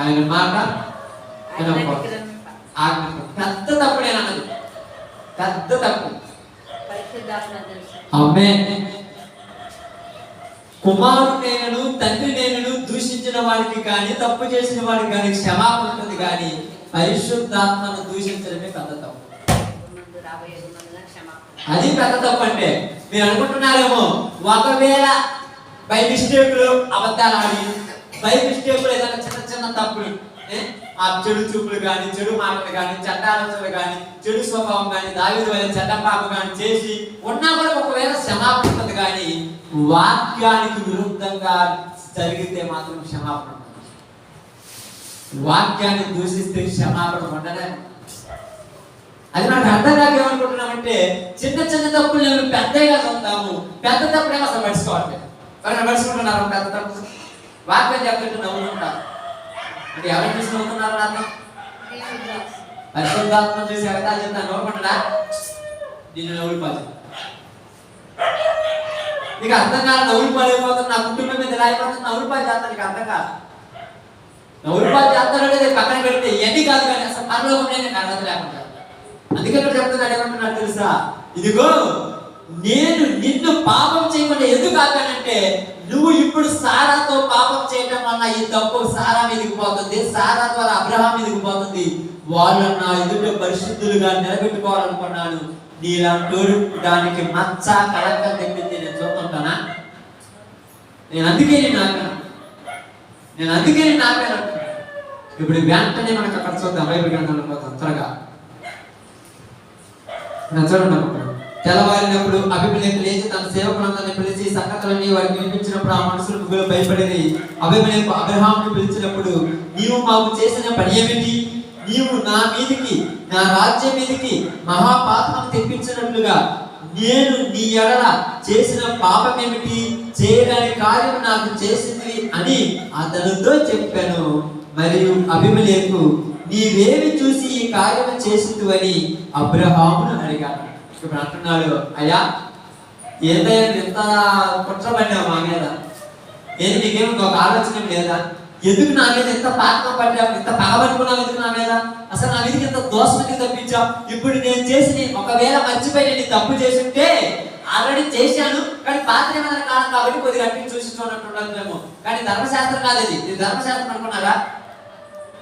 ఆయన మాట పెద్ద తప్పుడేనన్నది. పెద్ద తప్పు. ఆమేన్. కుమారుడైనను తండ్రి నేనను దూషించిన వాడికి కానీ తప్పు చేసిన వాడికి కానీ క్షమాపణ ఉంటుంది, కానీ పరిశుద్ధాత్మను దూషించడమే పెద్ద తప్పు. అది పెద్ద తప్పు. అంటే మీరు అనుకుంటున్నారేమో, ఒకవేళ బై మిస్టేక్లు అబద్ధాలు ఆడి, బై మిస్టేక్లు ఏదైనా చిన్న చిన్న తప్పులు, ఆ చెడు చూపులు కానీ చెడు మాటలు కానీ చెడ్డ ఆలోచనలు కానీ చెడు స్వభావం కానీ దావీదు వలె చెడ్డ పాపం కానీ చేసి ఉన్నా కూడా ఒకవేళ క్షమాపణ ఉంటుంది, కానీ వాక్యానికి విరుద్ధంగా జరిగితే మాత్రం క్షమాపణ ఉంటుంది. వాక్యాన్ని దూషిస్తే క్షమాపణ ఉండనే. అది నాకు అర్థం కాక ఏమనుకుంటున్నామంటే, చిన్న చిన్న తప్పులు నేను పెద్దగా చదువుతాము, పెద్ద తప్పుడేమో అసలు పడుచుకోవట్లేదు. పడుచుకుంటున్నారు పెద్ద తప్పు. వాక్యం చెప్తుంటే నవ్వుకుంటారు. అంటే ఎవరు చూసి నవ్వుతున్నారు? అర్థం పరిశుద్ధాత్మ చూసి ఎవరిదా చెప్తా నవ్వుకుంటున్నా నేను నవ్వులిపోతాను. నీకు అర్థం కాదు, నవ్వులిపోలేకపోతుంది. నా కుటుంబం మీద ఎలా అయిపోతుంది? నవ్వులిపాలు చేస్తాను. నీకు అర్థం కాదు. నవ్వులిపాలు చేస్తానంటే పక్కన పెడితే ఎన్ని కాదు, కానీ అసలు పరలోకం నేను అర్థం లేకుండా. అందుకని చెప్తున్నాడు, ఏమంటున్నాడు తెలుసా? ఇదిగో నేను నిన్ను పాపం చేయకుండా ఎందుకు ఆపానంటే, నువ్వు ఇప్పుడు సారాతో పాపం చేయటం వల్ల ఈ తప్పు సారా మీదకి పోతుంది, సారా ద్వారా అబ్రహాం మీదకి పోతుంది, వాళ్ళని నా ఎదుట పరిశుద్ధులుగా నిలబెట్టుకోవాలనుకున్నాను. నీలాంటి దానికి మచ్చ కలక్క తెప్పింది నేను చూస్తుంటానా? నేను అందుకే నాకాను. ఇప్పుడు వెంటనే మనకు అక్కడ చూద్దాం, బైబిల్ గ్రంథంలో పోతాం త్వరగా. చూడండి, తెల్లవారినప్పుడు అబీమెలెకు లేచి తన సేవకులందరినీ పిలిచి సంగతులన్నీ వారికి వినిపించినప్పుడు ఆ మనుషులు ముగ్గురు భయపడి అబీమెలెకు అబ్రహామును పిలిచినప్పుడు, నీవు మాకు చేసిన పని ఏమిటి? నీవు నా మీదికి, నా రాజ్యం మీదికి మహాపాపం తెప్పించినట్లుగా నేను నీ ఎడల చేసిన పాపం ఏమిటి? చేయడానికి కార్యం నాకు చేసింది అని అతనితో చెప్పాను. మరియు అబీమెలెకు, నీవేమి చూసి ఈ కార్యం చేసింది అని అబ్రహామును అడిగాడు. ఇప్పుడు అంటున్నాడు, అయ్యా ఏంటయ్యా ఎంత కుట్రపడ్డావు మా మీద? ఏది నీకేమి ఒక ఆలోచన లేదా? ఎందుకు నా మీద ఎంత పాపం పడ్డావు, ఎంత పగబట్టుకున్నావు? ఎందుకు నా మీద అసలు నా మీదకి ఎంత దోషానికి తప్పించావు? ఇప్పుడు నేను చేసి ఒకవేళ మర్చిపోయి నేను తప్పు చేసి ఉంటే ఆల్రెడీ చేశాను, కానీ పాత్రమైన కాలం కాబట్టి కొద్దిగా అట్టి చూసినట్టున్నాము. కానీ ధర్మశాస్త్రం కాదు ఇది ధర్మశాస్త్రం అనుకున్నారా?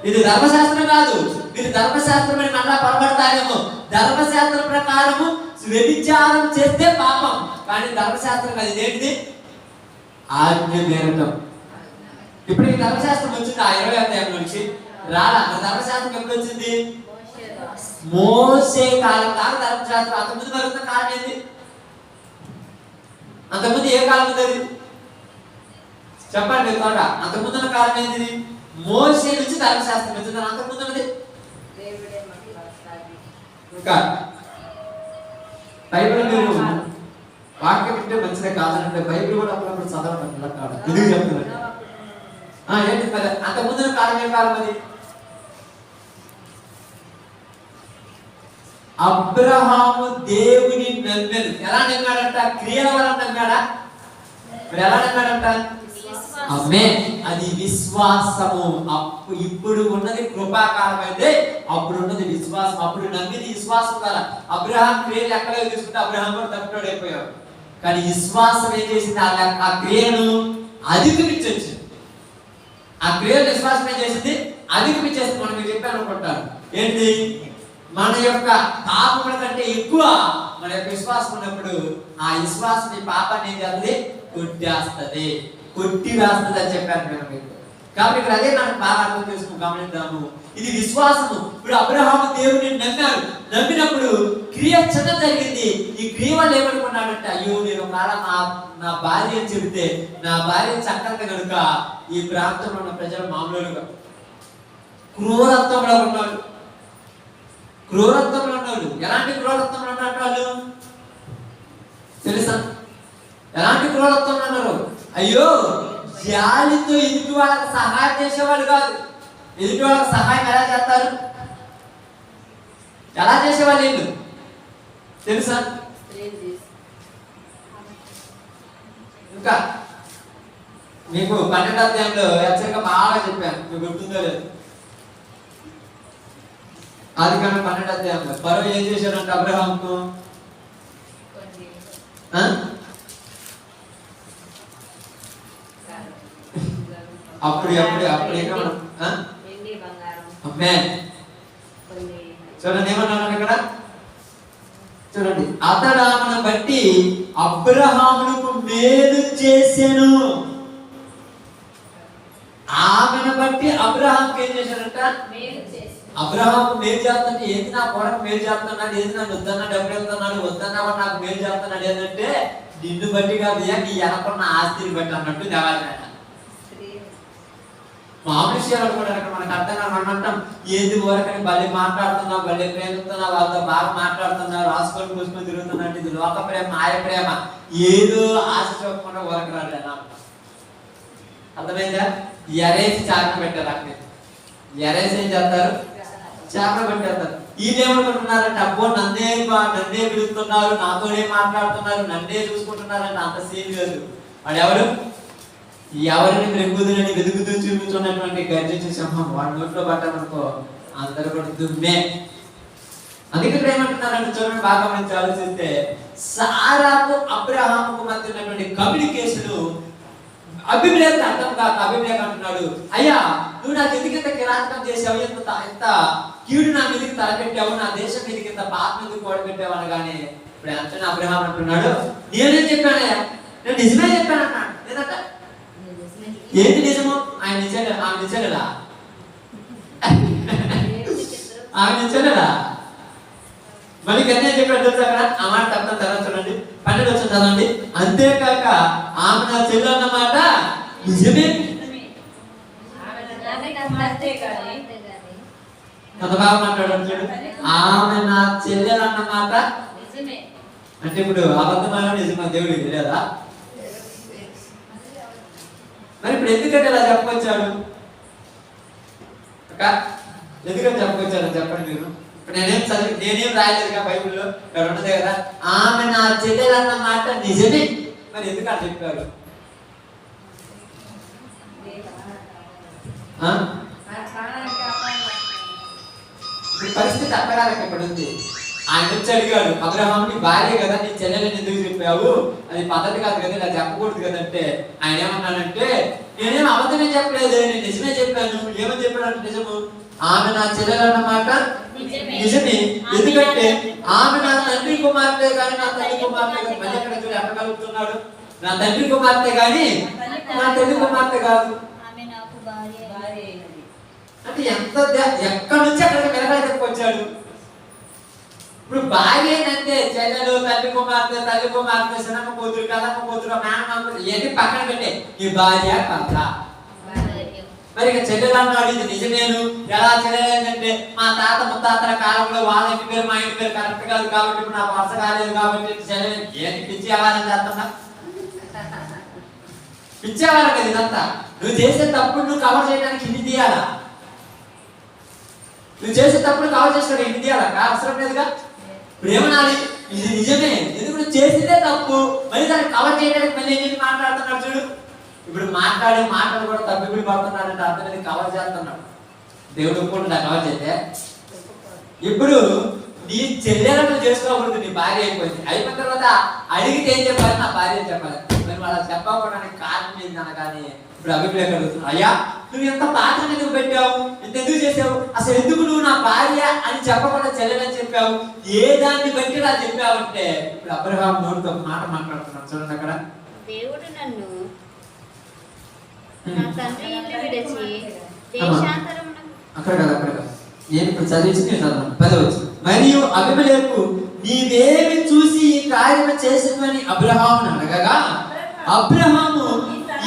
ఇది ధర్మశాస్త్రం కాదు. మీరు ధర్మశాస్త్రం అని మళ్ళా పొరపడతారేమో. ధర్మశాస్త్రం ప్రకారము వ్యభిచారం చేస్తే పాపం, కానీ ధర్మశాస్త్రం కాదు. ఇదేంటిది? ఆజ్ఞ మేరటం. ఇప్పుడు ఈ ధర్మశాస్త్రం వచ్చింది ఆ 20వ అధ్యాయం నుంచి రాలా. ధర్మశాస్త్రం ఎప్పుడు వచ్చింది? మోసే కాలం దాకా ధర్మశాస్త్రం. అంతకుముందు మరుగుతున్న కాలం ఏంటి? అంతకుముందు ఏ కాలం ఉంది అది చెప్పండి తోట? అంతకుముందున్న కాలం ఏంటిది? మోసే నుంచి ధర్మశాస్త్రం వచ్చింది. అంతకుముందున్నది ఇంకా బైబిల్ మీరు వాక్యం వింటే మంచిదే కాదంటే బైబిల్ కూడా అప్పుడప్పుడు చదవడం కాదు. ఎందుకు చెప్తున్నారు? ఏంటి మరి అంతకుముందున్న కాలం ఏ కాలం అది? అబ్రహాము దేవుని నమ్మాడు. ఎలా నమ్మాడంట? క్రియల వల్ల నమ్మాడా? మరి ఎలా నమ్మాడంట? అది విశ్వాసము. ఇప్పుడు ఉన్నది కృపాకాలం అయితే అప్పుడు ఉన్నది విశ్వాసం. అప్పుడు నమ్మిది విశ్వాసం కదా. అబ్రహాం క్రియలు ఎక్కడ తీసుకుంటే అబ్రహాం కూడా తప్పినోడు అయిపోయాడు. కానీ విశ్వాసం ఏం చేసింది? ఆ క్రియను అధిగమించొచ్చు. ఆ క్రియలు విశ్వాసం ఏం చేసింది? అధిగమించేస్తుంది. మనం మీరు చెప్పాను అనుకుంటారు ఏంటి? మన యొక్క పాపముల కంటే ఎక్కువ మన యొక్క విశ్వాసం ఉన్నప్పుడు ఆ విశ్వాసం ఈ పాపాన్ని ఏం చేస్తుంది? కొట్టి వేస్తుంది అని చెప్పాను నేను మీకు. కాబట్టి ఇక్కడ అదే మనం బాగా అర్థం చేసుకుని గమనిద్దాము. ఇది విశ్వాసము. ఇప్పుడు అబ్రహాము దేవుని నమ్మాడు. నమ్మినప్పుడు క్రియ చిన్న జరిగింది. ఈ క్రియ వల్ల ఏమనుకున్నాడంటే, అయ్యో నేను ఒకవేళ నా భార్య చెబితే నా భార్య చక్కగా కనుక ఈ ప్రాంతంలో ఉన్న ప్రజలు మామూలుగా క్రూరత్వంలో ఉన్నాడు. ఎలాంటి క్రూరత్వంలో ఉన్నట్టు వాళ్ళు తెలుసా? ఎలాంటి క్రూరత్వంలో ఉన్నారు? అయ్యో జాలితో ఎదుటి వాళ్ళకి సహాయం చేసేవాళ్ళు కాదు. ఎదుటి వాళ్ళకి సహాయం ఎలా చేస్తారు? ఎలా చేసేవాళ్ళు ఏంటి తెలుసా? ఇంకా మీకు 12వ అధ్యాయంలో హెచ్చరిక బాగా చెప్పాను, మీకు గుర్తుందో లేదు? ఆదికాండం 12వ అధ్యాయంలో ఫరో ఏం చేశాడంటే అబ్రహాముకు అప్పుడు చూడండి ఏమన్నాడు ఇక్కడ? చూడండి, అతడు ఆమెను బట్టి అబ్రహామునకు మేలు చేసెను. ఆమెను బట్టి అబ్రహాంకి ఏం చేశాడంట? అబ్రహాం మేలు చేస్తాడు. ఏది నా కొరకు మేలు చేస్తున్నాడు? ఏది నన్ను వద్దన్నా డబ్బులు వెళ్తున్నాడు? వద్దన్నా నాకు మేలు చేస్తున్నాడు. ఏంటంటే నిన్ను బట్టి కాదు, నీ వెనకున్న ఆస్తిని బట్టి అన్నట్టు దేవాలి. మామూలు విషయాలు కూడా మనకు అర్థం కాదు. మనం అంటాం ఏది ఊరకని భలే మాట్లాడుతున్నావు, భలే ప్రేమిస్తున్నావు, వాళ్ళతో బాగా మాట్లాడుతున్నావు, రాసుకొని పూసుకొని తిరుగుతున్నట్టు ఇది లోక ప్రేమ, మాయ ప్రేమ. ఏదో ఆశ చూపకుండా ఊరక రాడు. అర్థమైందా? ఎరేసి చాపన పెట్టారు. అక్కడ ఎరేసి ఏం చేస్తారు? చాపన పెట్టేస్తారు. వీళ్ళేమనుకుంటున్నారంటే అబ్బో నన్నే పిలుస్తున్నారు, నాతోనే మాట్లాడుతున్నారు, నన్నే చూసుకుంటున్నారంటే అంత సీన్ లేదు. వాడు ఎవరిని వెతుకుదని వెతుకుతూ చూపించున్నటువంటి గర్జించే సింహం వాడి నోట్లో పట్టామనుకో అందరూ కూడా దుమ్మే. అందుకే ఇక్కడ ఏమంటున్నారంటే చూడండి, బాగా మంచి ఆలోచిస్తే సారాకు అబ్రహాముకు మధ్య ఉన్నటువంటి కమ్యూనికేషన్ అభిమేలకు అర్థం కాక అభిమేలకు అంటున్నాడు, అయ్యా నువ్వు నాకు ఎందుకు ఇంత కిరాతకం చేసావు, ఎంత కీడు నా మీదకి తలపెట్టావు, నా దేశం మీదకి ఇంత పాప మీదకి కూడబెట్టావు అనగానే ఇప్పుడు అంటున్న అబ్రహాం అంటున్నాడు, నేనేం చెప్పానయ్యా, నేను నిజమే చెప్పాను అన్నాడు. లేదట ఏంటి నిజము? ఆయన నిజాడు, ఆమె నిజాడా, ఆమె నిజాడా. మళ్ళీ కన్యా చెప్పాడు తెలుసు అక్కడ ఆ మాట తప్పని తర్వాత చూడండి 12 వచ్చిన చదవండి. అంతేకాక ఆమె నా చెల్లి అన్నమాట నిజమే. ఎంత బాగా మాట్లాడాడు చూడు, ఆమె నా చెల్లెలు అన్నమాట అంటే ఇప్పుడు అబద్ధమైన నిజమా దేవుడికి తెలియదా? మరి ఇప్పుడు ఎందుకంటే ఇలా చెప్పొచ్చాడు అక్క, ఎందుకంటే చెప్పొచ్చాడు చెప్పండి మీరు. ఇప్పుడు నేనేం రాయలేదుగా బైబిల్లో, ఇక్కడ ఉన్నదే కదా ఆమె నా చెల్లెలు అన్నమాట నిజమే. మరి ఎందుకు అని చెప్పారు? పరిస్థితి అక్కడానికి ఇక్కడ ఉంది. ఆయన వచ్చి అడిగాడు, అబ్రహాం నీ భార్య కదా, నీ చెల్లెలని ఎందుకు చెప్పావు, అది పద్ధతి కాదు కదా, ఇలా చెప్పకూడదు కదంటే ఆయన ఏమన్నాడంటే, నేనేం అబద్ధమే చెప్పలేదు, నేను నిజమే చెప్పాను. ఏమని చెప్పాడు? నిజము, ఆమె నా చెల్లెలు అన్నమాట నిజమే. ఎందుకంటే ఆమె నా తండ్రి కుమార్తె కానీ నా తల్లి కుమార్తె కాదు. మళ్ళీ ఎక్కడ చూడు ఎక్కగలుగుతున్నాడు, నా తండ్రి కుమార్తె కానీ నా తల్లి కుమార్తె కాదు. అంటే ఎంత ఎక్కడి నుంచి అక్కడికి వెనకాల వచ్చాడు. ఇప్పుడు భార్య ఏంటంటే చెల్లెలు, తల్లి కుమార్తె, సినమ్మ కూతురు, కదమ్మ కూతురు, మేనమ్మ ఇవన్నీ పక్కన పెట్టే ఈ భార్య భర్త. మరి ఇక చెల్లెలు అన్నాడు, ఇది నిజమేను. ఎలా చెల్లెలేదంటే మా తాత ముత్తాతల కాలంలో వాళ్ళ ఇంటి పేరు మా ఇంటి పేరు కరెక్ట్ కాదు కాబట్టి ఇప్పుడు నాకు వరుస కాలేదు కాబట్టి చెల్లెలు ఏంటి పిచ్చి వ్యవహారం చేస్తున్నా, పిచ్చి వ్యవహారం కదా ఇదంతా. నువ్వు చేసే తప్పుడు నువ్వు కవర్ చేయడానికి ఇన్ని తీయాలా, నువ్వు చేసే తప్పుడు కవర్ చేసుకోవడానికి ఇన్ని తీయాలా? అవసరం లేదుగా. ప్రేమనాలి ఇది నిజమే, ఎందుకు నువ్వు చేసేదే తప్పు, మళ్ళీ దాన్ని కవర్ చేయడానికి మళ్ళీ ఏంటి మాట్లాడుతున్నాడు చూడు. ఇప్పుడు మాట్లాడే మాటలు కూడా తప్పిబడి పడుతున్నాడంటే అర్థం కవర్ చేస్తున్నాడు. దేవుడు ఒప్పుకుంటున్నా కవర్ చేస్తే. ఇప్పుడు నీ చెల్లెలను చేసుకోకూడదు, నీ భార్య అయిపోయిన తర్వాత అడిగితే ఏం చెప్పాలి, నా భార్య చెప్పాలి. మరి వాళ్ళ చెప్పకపోవడానికి కారణం ఏంటి అనగానే ఇప్పుడు అభిప్రాయం కలుగుతున్నాడు, అయ్యా నువ్వు ఎంత పాత్ర ఎందుకు పెట్టావు, ఇంత ఎందుకు చేసావు, అసలు ఎందుకు నువ్వు నా భార్య అని చెప్పకుండా చెల్లెలని చెప్పావు, ఏ దాన్ని బట్టి అలా చెప్పావంటే ఇప్పుడు అబ్రహాం నోటితో మాట మాట్లాడుతున్నాడు చూడండి. అక్కడ దేవుడు నన్ను నా తండ్రి ఇల్లు విడిచి దేశాంతరమున అక్కడ కదా నేను ఇప్పుడు చదివించి నేను చదవను 10 వచ్చు. మరియు అబీమెలెకు నీవేమి చూసి ఈ కార్యము చేసినవని అబ్రహామును అడగగా అబ్రహాము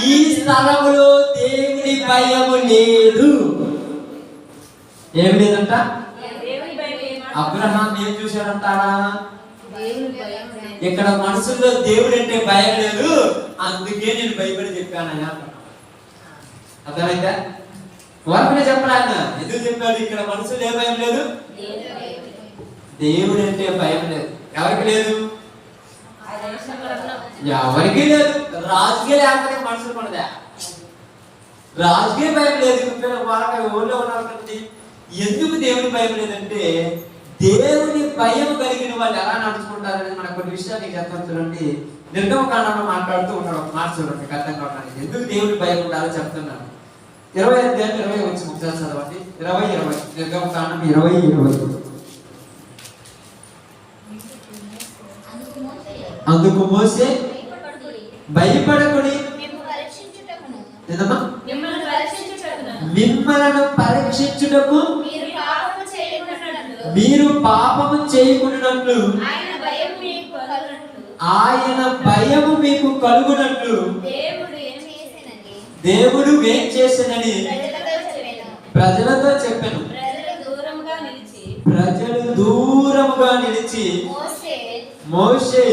ఈ స్థలములో దేవుని భయము లేదు. ఏమి లేదంట? అబ్రహాం ఏం చూశాడంటారా? ఇక్కడ మనసులో దేవుడు అంటే భయం లేదు, అందుకే నేను భయపడి చెప్పానయ్యా. అర్థమైందా? వారినే చెప్పాలన్న ఎందుకు చెప్పాడు? ఇక్కడ మనసులో ఏ భయం లేదు, దేవుడు అంటే భయం లేదు. ఎవరికి లేదు? ఎవరికి లేదు. రాజుకే లేకపోతే మనుషులు పడదా? రాజుకే భయం లేదు. ఊళ్ళో ఉన్నటువంటి ఎందుకు దేవుని భయం లేదంటే దేవుని భయం కలిగిన వాళ్ళు ఎలా నడుచుకుంటారనేది మనకు కొన్ని విషయాలు నీకు చెప్తాను చూడండి. నిర్గమకాండంలో మాట్లాడుతూ ఉన్నాడు ఒక మాట చూడండి, అర్థం కావడానికి ఎందుకు దేవుని భయం ఉండాలో చెప్తున్నాను. 20 వచ్చి ముఖ్యాలు చదవండి. 20 నిర్గమకాండం 20. అందుకు మోసే భయపడకుడి, మిమ్మలను పరీక్షించుటకు మీరు పాపము చేయకున్నట్లు ఆయన భయము మీకు కలుగునట్లు దేవుడు ఏం చేసినని ప్రజలతో చెప్పాను. ప్రజలు దూరముగా నిలిచి మోషే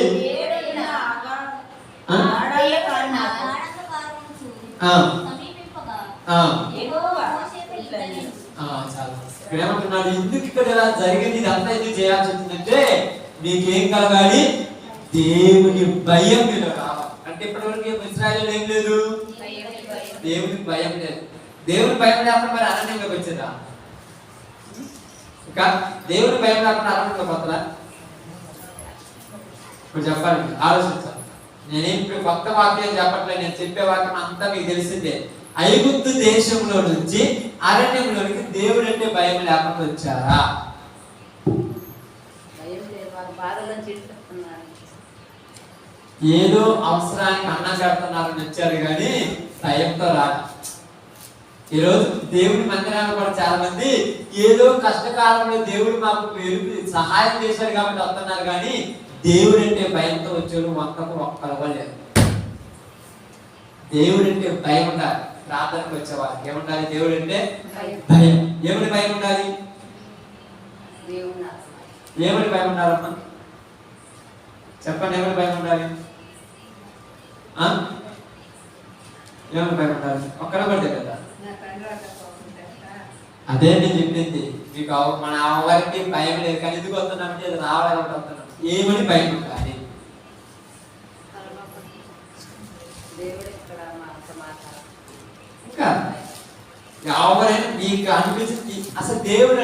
ఏమంటున్నాడు? ఎందుకు ఇక్కడ ఇలా జరిగింది, ఇదంతా ఎందుకు చేయాల్సి వచ్చిందంటే నీకేం కలగాలి, దేవుని భయం మీద కావాలి. అంటే ఇప్పటివరకు ఇశ్రాయేలు ఏం లేదు, దేవుని భయం లేదు. దేవుని భయం లేకుండా మరి అరణ్యంలోకి వచ్చిందా? ఇంకా దేవుని భయం లేకుండా అరణ్యంలోకి వస్తుందా? ఇప్పుడు చెప్పాలి, ఆలోచించాలి. నేనేం ఇప్పుడు కొత్త వాక్యం చెప్పట్లేదు, నేను చెప్పే వాక్యం అంతా మీకు తెలిసిందే. ఐగుప్తు దేశంలో నుంచి అరణ్యంలోనికి దేవుడు అంటే భయం లేకుండా వచ్చారా? ఏదో అవసరానికి అన్నం కడుతున్నారని వచ్చారు కానీ భయంతో రాదు. ఈరోజు దేవుడి మందిరాలు కూడా చాలా మంది ఏదో కష్టకాలంలో దేవుడు మాకు సహాయం చేశాడు కాబట్టి వస్తున్నారు కానీ దేవుడు అంటే భయంతో వచ్చాడు ఒక్కరు లేరు. దేవుడు అంటే భయం ఉండాలి. ప్రార్థనకు వచ్చేవాళ్ళకి ఏముండాలి? దేవుడు అంటే భయం. ఏమని భయం ఉండాలి? ఏమని భయం ఉండాలమ్మా చెప్పండి? ఏమని భయం ఉండాలి? ఏమని భయం ఉండాలి? ఒక్కడ పడితే కదా. అదే నేను చెప్పింది మీకు. మన వారికి భయం లేదు కానీ ఎందుకు వస్తున్నామంటే అది రావాలంటే వస్తున్నాం. ఏమని భయం ఉండాలి? ఇంకా ఎవరైనా మీకు అనిపించింది అసలు దేవుడు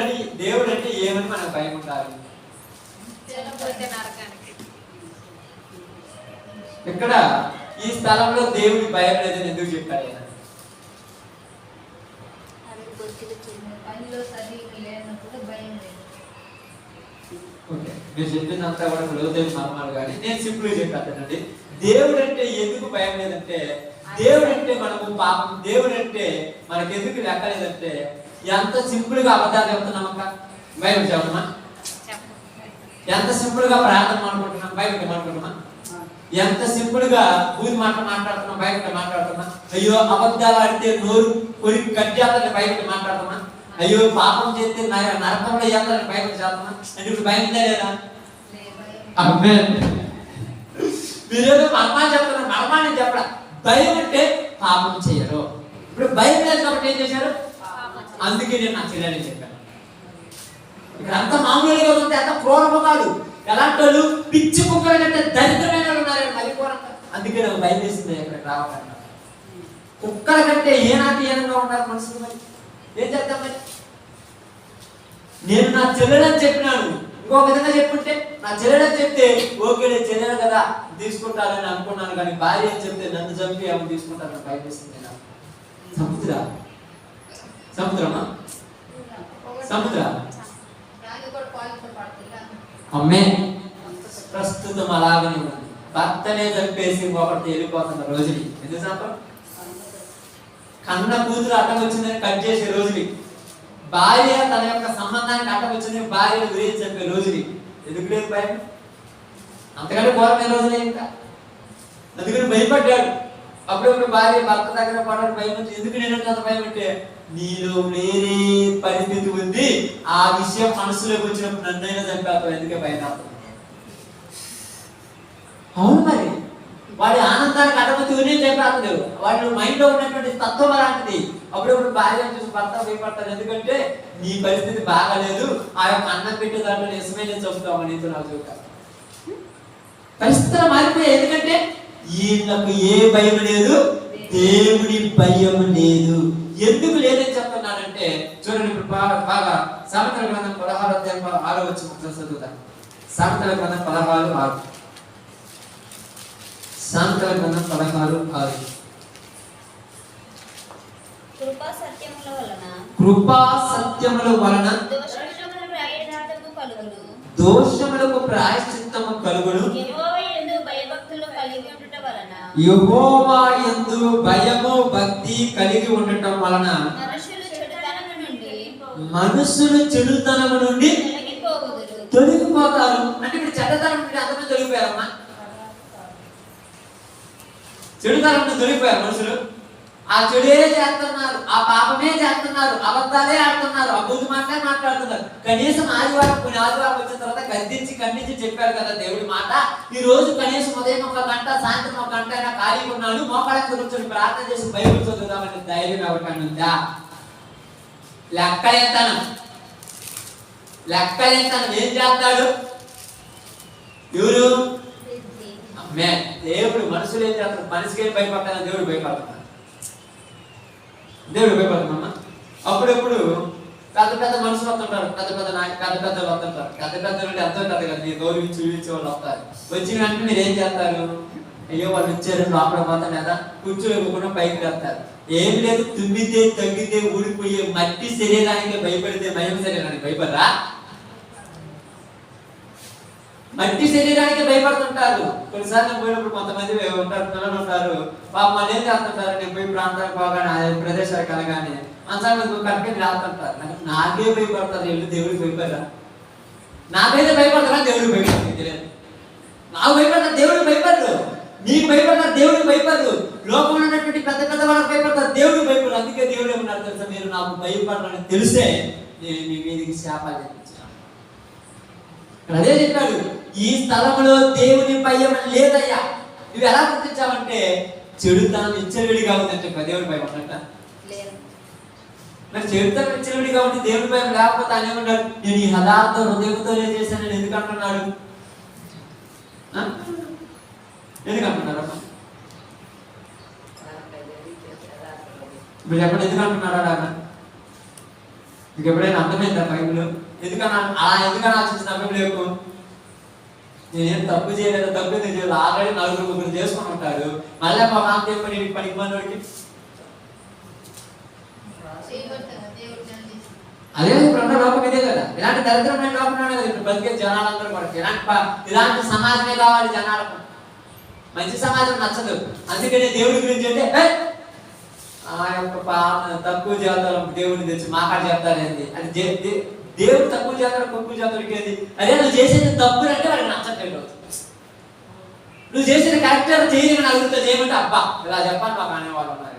అంటే ఏమని మనకు భయం ఉండాలి? ఇక్కడ ఈ స్థలంలో దేవుడి భయం లేదని ఎందుకు చెప్పాడు? మీరు చెప్పిందంతా కూడా లోతైన మర్మాలు కానీ నేను సింపుల్ గా చెప్పానండి. దేవుడు అంటే ఎందుకు భయం లేదంటే, దేవుడు అంటే మనము పాపం, దేవుడు అంటే మనకి ఎందుకు లెక్కలేదంటే ఎంత సింపుల్ గా అబద్ధాలు చెప్తున్నామక్క భయం చెప్పమా? ఎంత సింపుల్ గా ప్రార్థన మాట్లాడుతున్నాం బయట మాట్లాడుతున్నా? ఎంత సింపుల్ గా బూది మాట్లాడుతున్నాం బయట మాట్లాడుతున్నా? అయ్యో అబద్ధాలు ఆడితే నోరు కొరికి కట్టేయాలని బయట మాట్లాడుతున్నా? అయ్యో పాపం చేస్తే నరకంలో చేస్తారని బయట చేస్తున్నా? అంటే ఇప్పుడు భయం ఉందా లేదా? మీరేదో మర్మాన్ని చెప్తున్నారు, మర్మాన్ని చెప్పడం. భయం అంటే పాపం చేయరు. ఇప్పుడు భయం లేదు కాబట్టి ఏం చేశారు? అందుకే నేను నా చెల్లెని చెప్పాను. ఇక్కడ అంత మామూలుగా ఉంటే అంత క్రూరము కాదు. ఎలాంటి వాళ్ళు పిచ్చి కుక్కల కంటే దరిద్రమైన వాళ్ళు ఉన్నారని మరి క్రూరంగా. అందుకే నాకు భయం వేసింది ఇక్కడికి రావాలన్నా. కుక్కల కంటే ఏనాటీయంగా ఉన్నారు మనుషులు. మరి ఏం చేద్దాం? మరి నేను నా చెల్లెలని చెప్పినాను. ఇంకో విధంగా చెప్పుంటే నా చెల్లెలని చెప్తే ఓకే నేను చెల్లెలు కదా తీసుకుంటారని అనుకున్నాను కానీ భార్య అని చెప్తే నన్ను చంపి ఆమె తీసుకుంటారని భయం వేసింది. సముద్రమా సముద్ర అమ్మే ప్రస్తుతం అలాగనే ఉంది. భర్తనే చంపేసి ఒకటి వెళ్ళిపోతున్న రోజుని ఎందుకు చంపరు? కన్న కూతురు అడ్డం వచ్చిందని కట్ చేసే రోజుని, భార్య తన యొక్క సంబంధానికి అడ్డం వచ్చిందని భార్యను గురించి చెప్పే రోజుని ఎందుకు లేదు భయం? అంతకంటే ఘోరమైన రోజులే. ఇంకా అందుకని భయపడ్డాడు. అప్పుడప్పుడు భార్య భర్త దగ్గర పడడం భయం ఉంది. ఎందుకు నేను అంత భయం అంటే నీలో వేరే పరిస్థితి ఉంది, ఆ విషయం మనసులోకి వచ్చినప్పుడు నన్నైనా చంపేస్తావు, ఎందుకే భయం? అవును మరి వాడి ఆనందానికి అడ్డమతినే చెప్పేస్తలేవు. వాడి మైండ్ లో ఉన్నటువంటి తత్వం అలాంటిది. అప్పుడప్పుడు భార్య చూసి భర్త భయపడతారు. ఎందుకంటే నీ పరిస్థితి బాగాలేదు, ఆ యొక్క అన్నం పెట్టే దాంట్లో నిజమైన చదువుతావు నీతో నాకు చూడాలి. పరిస్థితులు మారిపోయాయి. ఎందుకంటే వీళ్ళకు ఏ భయం లేదు, దేవుడి భయం లేదు. ఎందుకు లేదని చెప్తున్నానంటే చూడండి, ఇప్పుడు బాగా సామెతల గ్రంథం 16 వచ్చి చదువుతాను. సామెతల గ్రంథం 16:6. సామెతల గ్రంథం 16:6. కృపా సత్యముల వలన దోషములకు ప్రాయశ్చిత్తము కలుగును. యెహోవా యందు భయము భక్తి కలిగి ఉండటం వలన మనుషులు చెడుతనము నుండి తొలగిపోతారు. అంటే ఇప్పుడు చెడ్డతనం నుండి అందరూ తొలగిపోయారమ్మా. చెడుతనం నుండి తొలగిపోయారు మనుషులు. ఆ చెడే చేస్తున్నారు, ఆ పాపమే చేస్తున్నారు, అబద్ధాలే ఆడుతున్నారు, అబద్ధ మాటలే మాట్లాడుతున్నారు. కనీసం కొన్ని ఆదివారం వచ్చిన తర్వాత ఖండించి చెప్పారు కదా దేవుడి మాట. ఈ రోజు కనీసం ఉదయం 1 గంట సాయంత్రం 1 గంట అయినా ఖాళీ ఉన్నాడు, మోకాళ్ళ కూర్చొని ప్రార్థన చేసి బైబిల్ చదువుదామని ధైర్యం ఎవరికైనా ఉందా? లెక్కలేంతనం ఏం చేస్తాడు? ఎవరు? అమ్మే దేవుడు. మనుషులు ఏం చేస్తారు? మనిషికి ఏం భయపడతాను, దేవుడు భయపడుతున్నాడు. అప్పుడప్పుడు పెద్ద మనుషులు వస్తుంటారు, పెద్ద పెద్దలు వస్తుంటారు. పెద్ద నుండి అర్థం కాదు కదా, మీరు గౌరవించి వాళ్ళు వస్తారు. వచ్చిన వెంటనే మీరు ఏం చేస్తారు? అయ్యో వాళ్ళు వచ్చారు లోపల పోతాను కదా, కూర్చోలేకుండా పైకి వెళ్తారు. ఏం లేదు, తుమ్మితే తగ్గితే ఊడిపోయే మట్టి శరీరానికి భయపడితే మహిమ శరీరానికి భయపడరా? మట్టి శరీరానికి భయపడుతుంటారు. కొన్నిసార్లు పోయినప్పుడు కొంతమంది ఉంటారు, పిల్లలు ఉంటారు, పాప వాళ్ళు ఏం చేస్తుంటారు, నేను పోయి ప్రాంతానికి పోగానే ప్రదేశాలకు కలగానే అంశాలు కట్టుకొని రాస్తుంటారు. నాకే భయపడతారు, వీళ్ళు దేవుడికి భయపడరా? నాకైతే భయపడతారా? దేవుడికి భయపడతారు. తెలియదు, నాకు భయపడతారు, దేవుడికి భయపడరు. నీకు భయపడతారు, దేవుడికి భయపడరు. లోకంలో ఉన్నటువంటి పెద్ద పెద్ద వాళ్ళకి భయపడతారు, దేవుడికి భయపడరు. అందుకే దేవుడు ఏమన్నారు తెలుసా, మీరు నాకు భయపడరని తెలిసే నేను మీ మీదకి శాపాలు తెప్పించాను. అదే చెప్పాడు, ఈ స్థలంలో దేవుని భయం లేదయ్యా. నువ్వు ఎలా గుర్తించావంటే చెడుతనం ఇచ్చలవిడిగా ఉందంటే దేవుడి భయం ఉన్నట్ట. మరి చెడుతనం ఇచ్చలవిడిగా ఉంటే దేవుడి భయం లేకపోతే ఆయన ఏమన్నాడు, నేను ఈ హదార్థ హృదయంతోనే చేశానని ఎందుకు అంటున్నాడు? ఎందుకు అంటున్నారు? ఇప్పుడు చెప్పండి, ఎందుకు అంటున్నారా? మీకు ఎప్పుడైనా అర్థమైందా బైబిల్? ఎందుకన్నా అలా ఎందుకని ఆలోచించిన బైబిల్ ఎక్కువ? నేనేం తప్పు చేయలేదు, తప్పు ఎందుకు చేయలేదు, ఆల్రెడీ నలుగురు ముగ్గురు చేసుకుని ఉంటాడు. మళ్ళీ మా నాన్న చెప్పండి పనికి మనోడికి అదే ఇప్పుడు లోపం ఇదే కదా. ఇలాంటి దరిద్రమైన లోపం కదా ఇప్పుడు బతికే జనాలందరూ కూడా. ఇలాంటి సమాజమే కావాలి జనాలకు. మంచి సమాజం నచ్చదు. అందుకనే దేవుడి గురించి అంటే ఆ యొక్క తక్కువ చేస్తారు, దేవుడిని తెచ్చి మాకాడ చెప్తారేంది అది దేవుడు తక్కువ చేస్తాడు, తక్కువ చేస్తాడికి ఏంది? అదే నువ్వు చేసేది తప్పు అంటే వాడికి నచ్చట్లేదు. నువ్వు చేసేది కరెక్ట్ చేయని అడుగుతా చేయమంటే అబ్బా ఇలా చెప్పాలి మాకు అనేవాళ్ళు ఉన్నారు.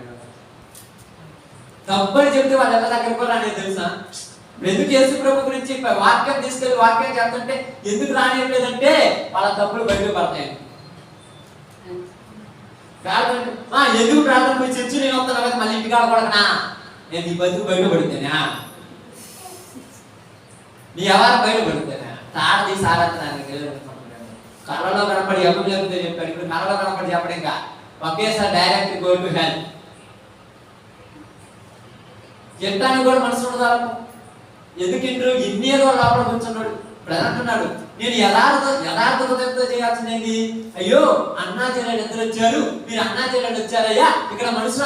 తప్పు అని చెప్తే వాళ్ళు ఎలా దగ్గర అనేది తెలుసా? ఎందుకు యేసు ప్రభు గురించి వాక్యం తీసుకెళ్ళి వాక్యం చేస్తుంటే ఎందుకు రానియట్లేదంటే వాళ్ళ తప్పులు బయట పడతాయి. ఎందుకు ప్రార్థన పోయి చర్చి నేను వస్తాను కదా, మళ్ళీ ఇంటికాడ కూడా నేను ఈ బతుకు బయట పడితేనా, నీ ఎవరు బయట పడితేనా, తాడ తీసి ఆరాధన కళ్ళలో కనపడి ఎవరు లేకపోతే చెప్పాడు. ఇప్పుడు కళ్ళలో కనపడి చెప్పడం ఇంకా ఒకేసారి డైరెక్ట్ గో టు హెల్. చెట్టానికి కూడా మనసు ఉండదు. ఎందుకంటే ఎన్ని ఏదో లోపల కూర్చున్నాడు. ఇప్పుడు అంటున్నాడు, నేను యథార్థ హృదయంతో చేయాల్సింది. అయ్యో అన్నా చెల్లెలు ఇద్దరు వచ్చారు, మీరు అన్నా చెల్లెలు వచ్చారయ్యా, ఇక్కడ మనుషులు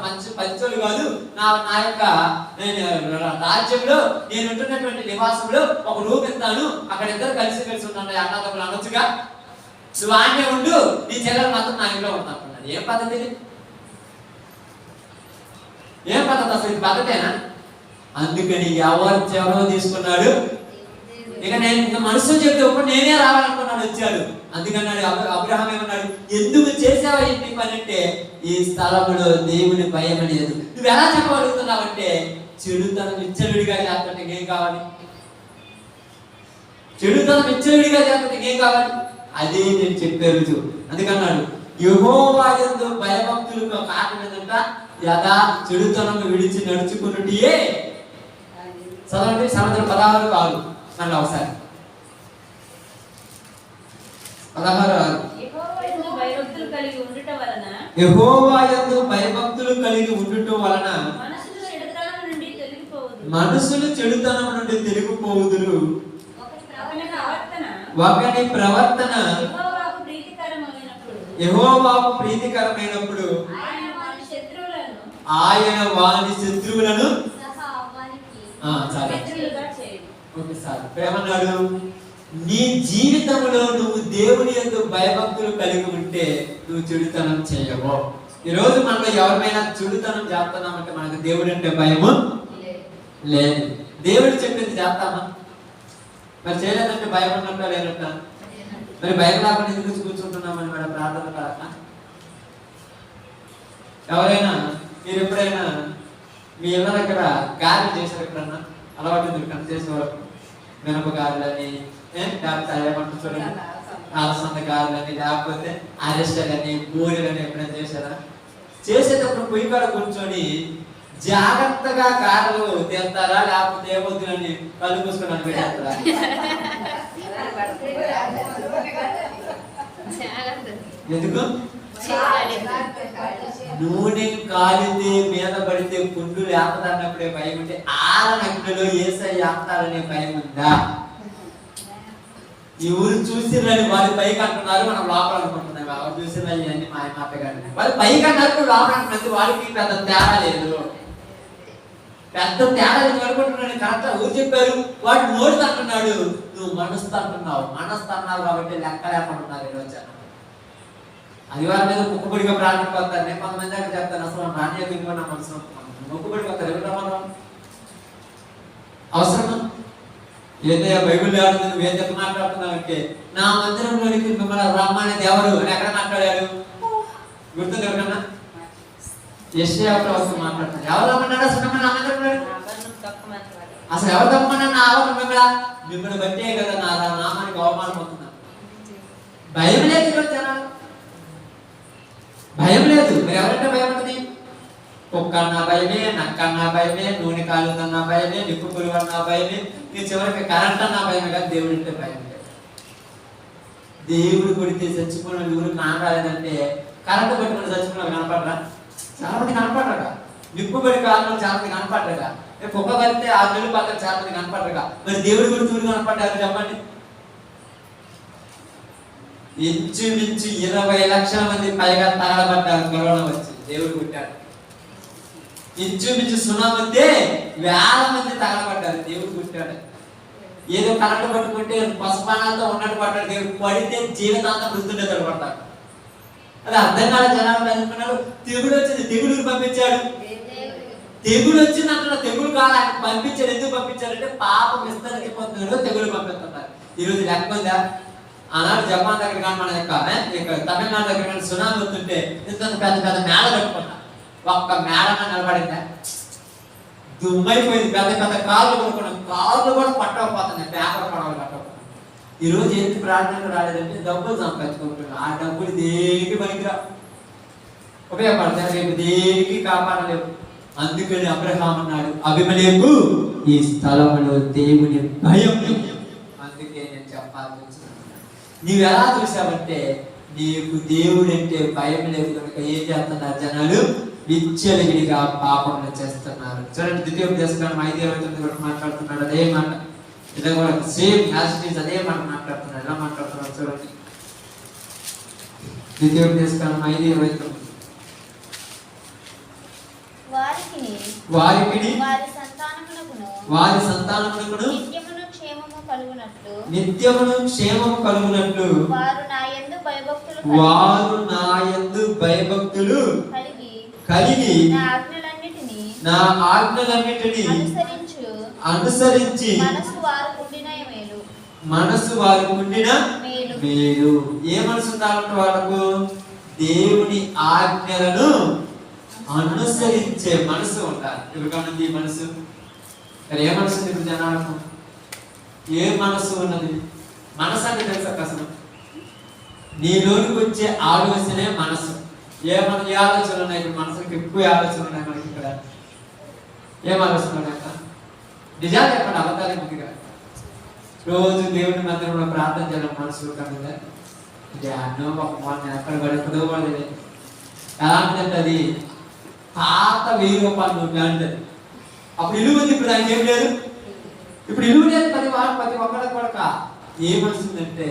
మంచి పంచోలు కాదు. నా యొక్క రాజ్యంలో నేను ఉంటున్నటువంటి నివాసంలో ఒక రూమ్ ఇస్తాను, అక్కడ ఇద్దరు కలిసి ఉన్నాను అన్నదమ్ములు అనొచ్చుగా. నువ్వు ఆనే ఉండు, నీ చెల్లెలు మాత్రం నా ఇంట్లో ఉంటాను. ఏం పద్ధతి? ఏం పద్ధతి అసలు? ఇది పద్ధతేనా? అందుకని ఎవరు చెరవ తీసుకున్నాడు. ఇక నేను ఇంకా మనసు చెప్తే ఇప్పుడు నేనే రావాలనుకున్నాడు, వచ్చాడు. అందుకన్నాడు అబ్రహాం ఏమన్నాడు, ఎందుకు చేసావా ఇంటి పని అంటే ఈ స్థలంలో దేవుని భయం అనేది. నువ్వు ఎలా చెప్పగలుగుతున్నావంటే చెడుతనం విచ్చలవిడిగా చేస్తుంటే ఏం కావాలి? చెడుతనం విచ్చలవిడిగా చేస్తుంటే ఏం కావాలి? అదే నేను చెప్పే రుజువు. అందుకన్నాడు యెహోవా యందు భయభక్తులకు కారణం ఏంటంట, యథా చెడుతనం విడిచి నడుచుకున్నట్టే. చదవండి, సముద్రం 16:6 మళ్ళీ ఒకసారి 16:6. యెహోవా యందు భయభక్తులు కలిగి ఉండుట వలన మనుషులు చెడుతనం నుండి తొలగిపోవుదురు. ఒకని ప్రవర్తన యెహోవాకు ప్రీతికరమైనప్పుడు ఆయన వాని శత్రువులను ఏమన్నాడు? నీ జీవితంలో నువ్వు దేవుని యందు భయభక్తులు కలిగి ఉంటే నువ్వు చెడుతనం చేయవు. ఈరోజు మనలో ఎవరిమైనా చెడుతనం చేస్తున్నామంటే మనకు దేవుడు అంటే భయము లేదు. దేవుడు చెప్పింది చేస్తామా? మరి చేయలేదంటే భయం ఉన్నట్ట లేనట్ట? మరి భయం లేకుండా ఎందుకు కూర్చుంటున్నామని మేడం ప్రార్థన కాక? ఎవరైనా మీరు ఎప్పుడైనా మీ ఇళ్ళ దగ్గర గారెలు చేశారు? ఎప్పుడన్నా అలవాటు ఎందుకు చేసేవారు? మినప గారెలని, లేకపోతే ఏమంటారు చూడండి, అలసంద గారెలని, లేకపోతే అరెస్టలని, బూరెలని ఎప్పుడైనా చేశారా? చేసేటప్పుడు పొయ్యి కాడ కూర్చొని జాగ్రత్తగా గారెలు తీస్తారా, లేకపోతే ఏమవుతుందని కళ్ళు మూసుకొని పెట్టేస్తారా? ఎందుకు? నూనె కాలితే మీద పడితే పుండు లేకపోతే అన్నప్పుడే భయం ఉంటే ఆరనగ్నిలో యేసయ్య ఆపుతారనే భయం ఉందా? ఈ ఊరు చూసిరని వాళ్ళు పైకి అంటున్నారు, మనం లోపల అనుకుంటున్నాం. ఎవరు చూసిరని అని మా అత్తగారు వాళ్ళు పైకి అన్నారు, లోపల అంటున్నది. వాళ్ళకి పెద్ద తేడా లేదు, పెద్ద తేడా లేదు అనుకుంటున్నాడు. కరెక్ట్ ఊరు చెప్పారు, వాడు నోటి అంటున్నాడు, నువ్వు మనస్సు అంటున్నావు. మనస్సు అన్నావు కాబట్టి లెక్క లేకుంటున్నారు ఈరోజు. ఆదివారం మీద మొక్కుబడిగా ప్రార్థన పోతారు. నేను కొంతమంది దగ్గర చెప్తాను, అసలు ప్రాణ్యత నా మనసు మొక్కుబడి పోతారు. ఎవరు మనం అవసరమా? ఏదైనా బైబిల్ ఆడుతుంది, నువ్వు ఏం చెప్పి మాట్లాడుతున్నావు అంటే, నా మందిరంలోనికి మిమ్మల్ని రమ్మనేది ఎవరు అని ఎక్కడ మాట్లాడారు? గుర్తుంది ఎవరికన్నా? యెషయా ప్రవక్త మాట్లాడుతున్నారు. ఎవరు రమ్మన్నాడు అసలు మిమ్మల్ని? అసలు ఎవరు తప్పమన్నా నా మిమ్మల్ని బట్టే కదా నా నామానికి అవమానం అవుతున్నా. భయం లేదు ఈరోజు జనాలు, భయం లేదు. మరి ఎవరంటే భయం ఉంటుంది? కుక్క అన్నా భయమే, నక్క అన్నా భయమే, నూనె కాలుదన్నా భయమే, నిప్పు పురుగు అన్నా భయమే, నీ చివరికి కరెంట్ అన్నా భయమే. కానీ దేవుడు అంటే భయం లేదు. దేవుడు కొడితే చచ్చిపోయిన ఊరు కానరాలేదంటే కరెంటు పట్టుకుని చచ్చిపోయిన కనపడరా? చాలా మంది కనపడరా? నిప్పు పడి కాలంలో చాలా మంది కనపడరుగా. కుక్క పడితే 6 నెలలు పక్కన చాలా మంది కనపడరుగా. మరి దేవుడు గురించి ఊరు కనపడ్డారు చెప్పండి. ఇంచుమించు 20 లక్షల మంది పైగా తగలబడ్డారు కరోనా వచ్చి. దేవుడు పుట్టాడు. ఇంచుమించు 0 వేల మంది తగలబడ్డారు. దేవుడు పుట్టాడు. ఏదో కరెంటు పట్టుకుంటే పసుపానాలతో ఉన్నట్టు పడ్డాడు. దేవుడు పడితే జీవితాంతం మృత్యుండేతాడు పడతాడు. అది అర్థం కాల జనాలు అనుకున్నారు. తెగుడు వచ్చింది, తెగుడు పంపించాడు. తెగుడు వచ్చింది అంటున్నా, తెగుడు కాదు ఆయన పంపించాడు. ఎందుకు పంపించాడంటే పాపం విస్తరించిపోతున్నాడు, తెగుడు పంపిస్తున్నారు. ఈరోజు లేకపోతే ఆనాడు జపాన్ దగ్గర కానీ మన యొక్క తమిళనాడు దగ్గర కానీ సునామీ వస్తుంటే ఇంత పెద్ద పెద్ద మేళ కట్టుకున్నా, ఒక్క మేళన నిలబడిందా? దుమ్మైపోయింది. పెద్ద పెద్ద కార్లు కొనుక్కున్నాం, కార్లు కూడా పట్టకపోతున్నాయి, పేపర్ పడవలు పట్టకపోతున్నాయి. ఈరోజు ఎందుకు ప్రార్థనలు రాలేదంటే డబ్బులు సంపాదించుకుంటున్నాం. ఆ డబ్బులు దేనికి పనికిరా, ఉపయోగపడతాయి, రేపు దేనికి కాపాడలేవు. అందుకని అబ్రహాం అన్నాడు, అభిమలేకు ఈ స్థలంలో దేవుని భయం. అందుకే నేను చెప్పాల్సి వచ్చింది. నీవు ఎలా చూసావంటే నీకు దేవుడు అంటే భయం లేదు కనుక ఏం చేస్తున్నారు జనాలు? విచ్చలవిడిగా పాపంలో చేస్తున్నారు. చూడండి, ద్వితీయోపదేశకాండం 5:29 మాట్లాడుతున్నాడు అదే మాట. ఇదే కూడా సేమ్ యాసిటీస్ అదే మాట మాట్లాడుతున్నాడు. ఎలా మాట్లాడుతున్నాడు చూడండి. ద్వితీయోపదేశకాండం 5:29 వారికి వారి సంతానమునకును నిత్యమును క్షేమము కలుగునట్లు వారు నా యందు భయభక్తులు కలిగి నా ఆజ్ఞలన్నిటిని అనుసరించి మనసు వారికి ఉండిన మేలు. ఏ మనసు ఉండాలంటే వాళ్ళకు? దేవుని ఆజ్ఞలను అనుసరించే మనసు ఉండాలి. ఎవరికన్నది ఈ మనసు? ఏ మనసు ఉంది ఇప్పుడు జనాలకు? ఏ మనసు ఉన్నది? మనసు అంటే తెలుసా? అసలు నీలోనికి వచ్చే ఆలోచనే మనసు. ఏ ఆలోచనలు ఉన్నాయి ఇప్పుడు? మనసుకి ఎక్కువ ఆలోచనలు ఉన్నాయి మనకి. ఇక్కడ ఏం ఆలోచనలు ఉన్నాయి? నిజాలు చెప్పండి, అబద్ధాలే ముందుగా. రోజు దేవుని మందిరంలో ప్రార్థన చేయడం మనసు కనుక అన్నో ఒక మొన్న ఎక్కడ పడుతుందో కూడా ఎలాంటిదంటే అది పాత 1000 రూపాయల నోటు లాంటిది. అప్పుడు ఇల్లు ఉంది, ఇప్పుడు దానికి ఏం లేదు. ఇప్పుడు ఇల్లు లేదు ప్రతి ఒక్కరికి కూడా ఏ మనసు ఉందంటే,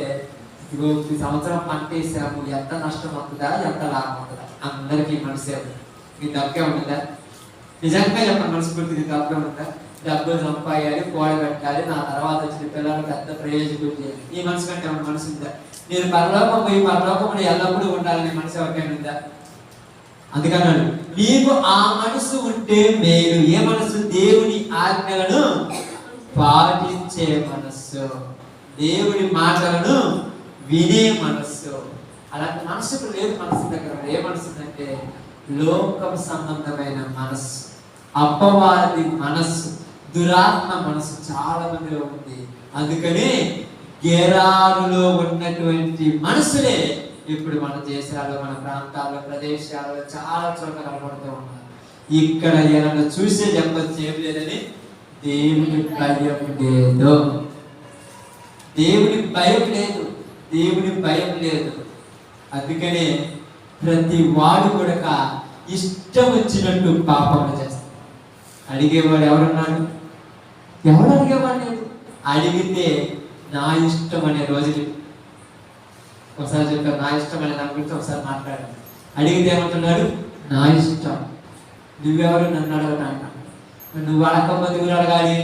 ఇదిగో ఈ సంవత్సరం పంట వేసాము, ఎంత నష్టం అవుతుందా, ఎంత లాభం అవుతుందా? అందరికీ మనసే ఉంది. మీ తప్పే ఉంటుందా? నిజంగా చెప్పండి, మనస్ఫూర్తికి తప్పే ఉంటుందా? డబ్బులు సంపాయాలి, కూడ పెట్టాలి, నా తర్వాత వచ్చిన పిల్లలు పెద్ద ప్రయోజకులు చేయాలి. ఈ మనసు కంటే ఏమైనా మనసు ఉందా? నేను పరలోకం పోయి పరలోకంలో ఎల్లప్పుడూ ఉండాలని మనసు ఎవరికైనా ఉందా? అందుకన్నాడు, నీకు ఆ మనసు ఉంటే మేలు. ఏ మనసు? దేవుని ఆజ్ఞలను పాటించే మనస్సు, దేవుని మాటలను వినే మనస్సు. అలాంటి మనసుకు లేదు మనసు దగ్గర. ఏ మనసు అంటే లోకం సంబంధమైన మనస్సు, అపవాది మనస్సు, దురాత్మ మనస్సు చాలా మందిలో ఉంది. అందుకని గెరారులో ఉన్నటువంటి మనసులే ఇప్పుడు మన దేశాల్లో, మన ప్రాంతాల్లో, ప్రదేశాల్లో చాలా చోట్ల కనబడుతూ ఉన్నారు. ఇక్కడ ఏమైనా చూసే చెప్పచ్చు ఏం లేదని దేవుని భయం లేదు. దేవుని భయం లేదు, దేవుని భయం లేదు. అందుకనే ప్రతి వాడు కూడా ఇష్టం వచ్చినట్టు పాపం చేస్తాడు. అడిగేవాడు ఎవరున్నాడు? ఎవరు అడిగేవాడు లేదు. అడిగితే నా ఇష్టం అనే రోజులు ఒకసారి చెప్పారు. నా ఇష్టం అనే దాని గురించి ఒకసారి మాట్లాడారు. అడిగితే ఏమంటున్నాడు? నా ఇష్టం. నువ్వెవరు నన్ను అడగటానికి? నువ్వు అడగకపోతే ఎవరు అడగాలి?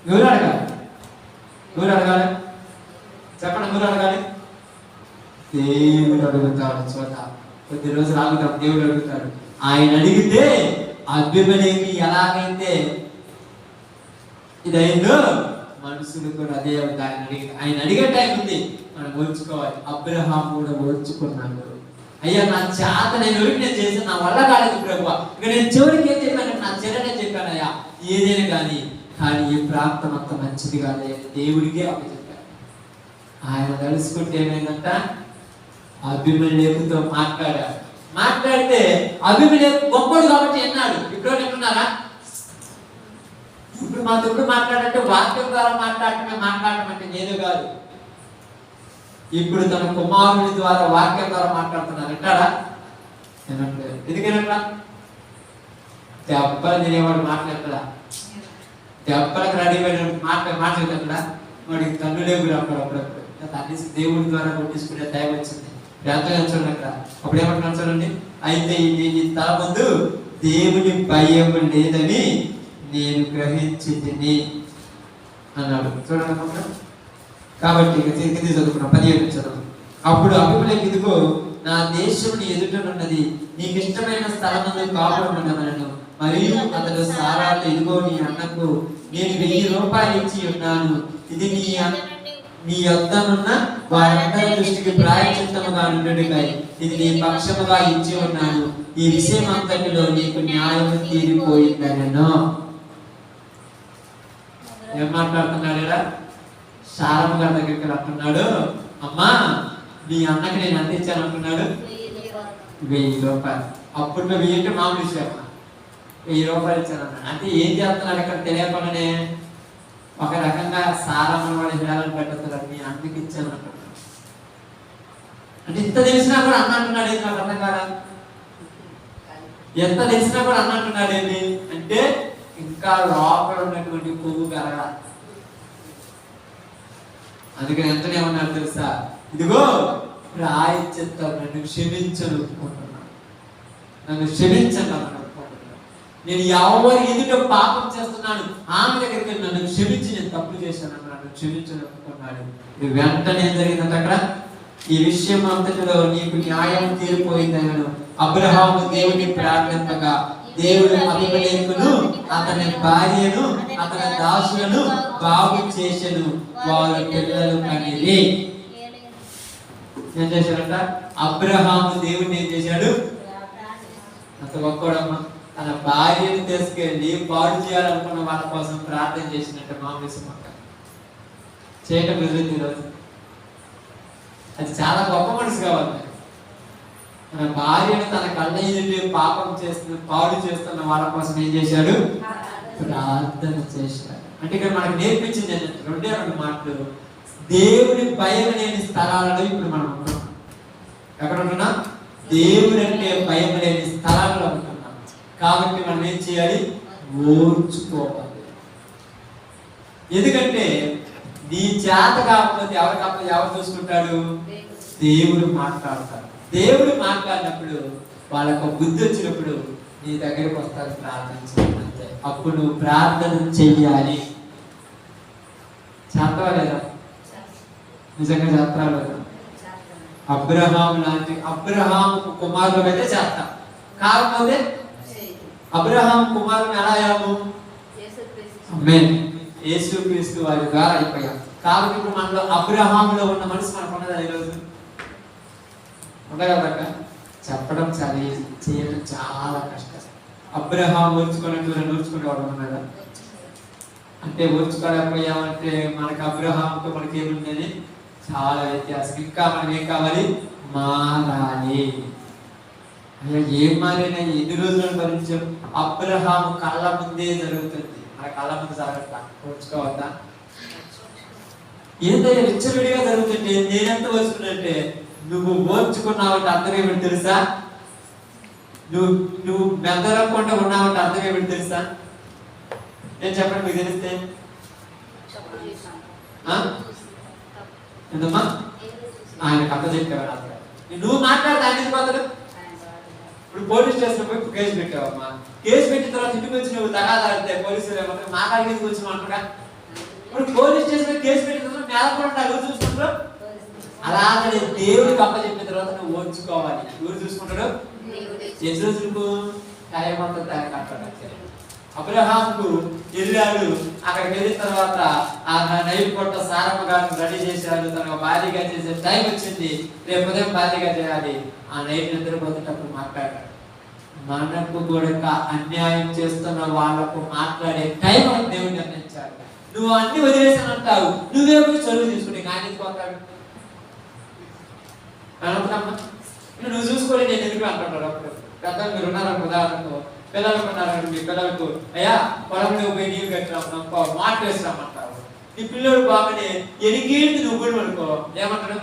ఎవరు అడగాలి? ఎవరు అడగాలి? చెప్పండి, ఎవరు అడగాలి? దేవుడు అడుగుతాడు. చోట కొద్ది రోజులు ఆగుతాం, దేవుడు అడుగుతాడు. ఆయన అడిగితే అభిమలేకి ఎలాగైతే ఇదైందో మనుషులు కూడా అదే ఆయన అడిగే టైం ఉంది, మనం ఓర్చుకోవాలి. అబ్రహాం కూడా ఓర్చుకున్నాడు. అయ్యా నా చేత నేను చేసి నా వల్ల కాలేదు ప్రభువా, ఇక నేను చివరికి ఏం చెప్పాను? నా చెల్లెనే చెప్పానయ్యా ఏదైనా కానీ ఈ ప్రాంతం అంత మంచిది కాదయ్యా దేవుడికే అప్పచెప్పాను. ఆయన తెలుసుకుంటే ఏమైందంట? అభిమలేకుతో మాట్లాడితే అభిమలేకు గొప్పడు కాబట్టి అన్నాడు. ఇప్పుడు ఎక్కడున్నారా? ఇప్పుడు మా తప్పుడు మాట్లాడంటే వాక్యం ద్వారా మాట్లాడటం అంటే నేను కాదు. ఇప్పుడు తన కుమారుని ద్వారా వాక్యం ద్వారా మాట్లాడుతున్నారు. అంటాడా? ఎందుకనట్లా? దెబ్బలు తినేవాడు మాట్లాడతాడా? దెబ్బలకు రెడీ అయిన మాట్లాడతాడా? వాడికి తన్ను లేవు అప్పుడప్పుడు తన్ని దేవుడి ద్వారా కొట్టించుకునే టైం వచ్చింది. చూడండి అక్కడ అప్పుడు ఏమంటున్నాను చూడండి. అయితే ఈ తల ముందు దేవుని భయం లేదని నేను గ్రహించింది అన్నాడు. చూడండి. కాబట్టి కింది చదువుకున్నాం 17 చదువు. అప్పుడు అభిమలేకు ఇదిగో నా దేశం నీ ఎదుటనున్నది, నీకు ఇష్టమైన స్థలమందు కాపురం ఉండమనను. మరియు అతడు సారాతో ఇదిగో నీ అన్నకు నేను 1000 రూపాయలు ఇచ్చి ఉన్నాను. ఇది నీ యొద్దనున్న వారందరి దృష్టికి ప్రాయచిత్తముగా నుండుటకై ఇది నీ పక్షముగా ఇచ్చి ఉన్నాను. ఈ విషయం అంతటిలో నీకు న్యాయం తీరిపోయిందనను. ఏం మాట్లాడుతున్నాడు? శారమ్మ గారి దగ్గరికి అంటున్నాడు, అమ్మా నీ అన్నకి నేను ఎంత ఇచ్చాను అంటున్నాడు? 1000 రూపాయలు. అప్పట్లో 1000 మామూలు విషయం. 1000 రూపాయలు ఇచ్చాను అన్నాడు. అంటే ఏం చేస్తున్నాడు ఇక్కడ తెలియకుండానే? ఒక రకంగా సారమ్మ వాడి హేళన పెట్టేస్తాడు. నీ అన్నకి ఇచ్చాను అంటున్నాడు. అంటే ఇంత తెలిసినా కూడా అన్న అంటున్నాడు ఏంటి? నాకు అర్థం కాదా? ఎంత తెలిసినా కూడా అన్న అంటున్నాడు ఏంటి అంటే ఇంకా లోపల ఉన్నటువంటి కొవ్వు పెరగాలి. అందుకని ఎంతనే ఉన్నారు తెలుసా? ఇదిగో ప్రాయశ్చిత్తం, నన్ను క్షమించను అనుకుంటున్నాను, నన్ను క్షమించను అనుకుంటున్నాను. నేను ఎవరి ఎదుట పాపం చేస్తున్నాను ఆమె దగ్గరికి నన్ను క్షమించి నేను తప్పు చేశాను నన్ను క్షమించను అనుకున్నాడు. ఇది వెంటనే జరిగిందంటే అక్కడ ఈ విషయం అంతటిలో నీకు న్యాయం తీరిపోయిందనను. అబ్రహాము దేవుని ప్రార్థింపగా దేవుడు అభిమలేకును అతని భార్యను అతని దాసులను బాగు చేసెను. వారు పిల్లలు కనిరి. ఏం చేశాడంట? అబ్రహాము దేవుడిని ఏం చేశాడు? అంత గొప్పడమ్మ. తన భార్యను తీసుకెళ్ళి పాడు చేయాలనుకున్న వాళ్ళ కోసం ప్రార్థన చేసినట్టు మామూలు చేయటం కుదిరింది ఈరోజు. అది చాలా గొప్ప మనసు కావాలి. తన భార్యను తన కళ్ళ ఎదుటి పాపం చేస్తున్న పాడు చేస్తున్న వాళ్ళ కోసం ఏం చేశాడు? ప్రార్థన చేశాడు. అంటే ఇక్కడ మనకు నేర్పించింది ఏంటంటే 2 మాటలు. దేవుని భయం లేని స్థలాలలో ఇప్పుడు మనం ఉంటున్నాం. ఎక్కడ ఉంటున్నాం? దేవుని అంటే భయం లేని స్థలాలలో ఉంటున్నాం. కాబట్టి మనం ఏం చేయాలి? ఓర్చుకోవాలి. ఎందుకంటే నీ చేత కాకపోతే ఎవరు చూసుకుంటాడు? దేవుడు మాట్లాడతాడు. దేవుడు మాట్లాడినప్పుడు వాళ్ళకు బుద్ధి వచ్చినప్పుడు నీ దగ్గరికి వస్తారు ప్రార్థించాలంటే. అప్పుడు నువ్వు ప్రార్థన చెయ్యాలి. చేస్తావా లేదా? నిజంగా చేస్తావా లేదా? అబ్రహాము లాంటి అబ్రహాము కుమారులు అయితే చేస్తాం. కాకపోతే అబ్రహాం కుమారుని ఎలా అయ్యాము? యేసుక్రీస్తు వారిగా అయిపోయాం. కాబట్టి ఇప్పుడు మనలో అబ్రహాములో ఉన్న మనసు మనకు ఉన్నదా ఈరోజు? ఉండగలక? చెప్పడం చాలా ఈజీ, చేయడం చాలా కష్టం. అబ్రహాం ఓర్చుకునేవాడు ఉన్నాడా? అంటే ఓర్చుకోలేకపోయామంటే మనకు అబ్రహాంతో మనకి ఏముందని చాలా వ్యత్యాసం. ఇంకా మనం ఏం కావాలి? మారాలి. అయ్యా ఏం మారినా ఎన్ని రోజులను భరించాం? అబ్రహాము కళ్ళ ముందే జరుగుతుంది, మన కళ్ళ ముందు జరగట్లా. ఓర్చుకోవద్దా? ఏంటంటే విచ్చలవిడిగా జరుగుతుంటే నేనెంత ఓర్చుకున్నట్టే నువ్వు ఓర్చుకున్నావంటే అర్థం ఏమిటి తెలుసా? నువ్వు బెదరకుండా ఉన్నావంటే అర్థం ఏమిటి తెలుసా? నేను చెప్పండి, మీకు తెలిస్తే ఏంటమ్మా? ఆయనకు అప్పచెప్పాడు. అక్కడ నువ్వు మాట్లాడితే ఆయన ఎందుకు పోతాడు? ఇప్పుడు పోలీస్ స్టేషన్ పోయి కేసు పెట్టావమ్మా, కేసు పెట్టిన తర్వాత ఇంటికి వచ్చి నువ్వు తగాదాడితే పోలీసులు ఏమంటారు? మా కాడికి వచ్చి అంటారా? ఇప్పుడు పోలీస్ స్టేషన్ కేసు పెట్టిన తర్వాత నేలకుండా ఎవరు చూసుకుంటారు? అలాగే దేవుడికి అప్పచెప్పిన తర్వాత నువ్వు ఓర్చుకోవాలి. ఎవరు చూసుకుంటాడు? ఎన్ని రోజులకు? టైం అంతా దానికి అంటాడు. అబ్రహాముకు వెళ్ళాడు. అక్కడికి వెళ్ళిన తర్వాత ఆ నైట్ పూట సారమ్మ గారిని రెడీ చేశాడు. తన భార్యగా చేసే టైం వచ్చింది. రేపు ఉదయం భార్యగా చేయాలి. ఆ నైట్ నిద్రపోతేటప్పుడు మాట్లాడాడు. మనకు కూడా అన్యాయం చేస్తున్న వాళ్ళకు మాట్లాడే టైం దేవుడు నిర్ణయించాడు. నువ్వు అన్ని వదిలేసాను అంటావు, నువ్వే పోయి చదువు తీసుకుంటే ఆయన ఎందుకు పోతాడు? అనుకున్నామ్మా, నువ్వు చూసుకోలే నేను ఎందుకు అంటున్నాడు. అప్పుడు పెద్దలు మీరు ఉన్నారని ఉదాహరణకు పిల్లలకు ఉన్నారు. మీ పిల్లలకు అయ్యా పొలంలో పోయి నీళ్ళు కట్టినాం మాట వేసినామంటావు. నీ పిల్లడు బాగానే ఎనికేంటి నువ్వు కూడా అనుకో ఏమంటాడు?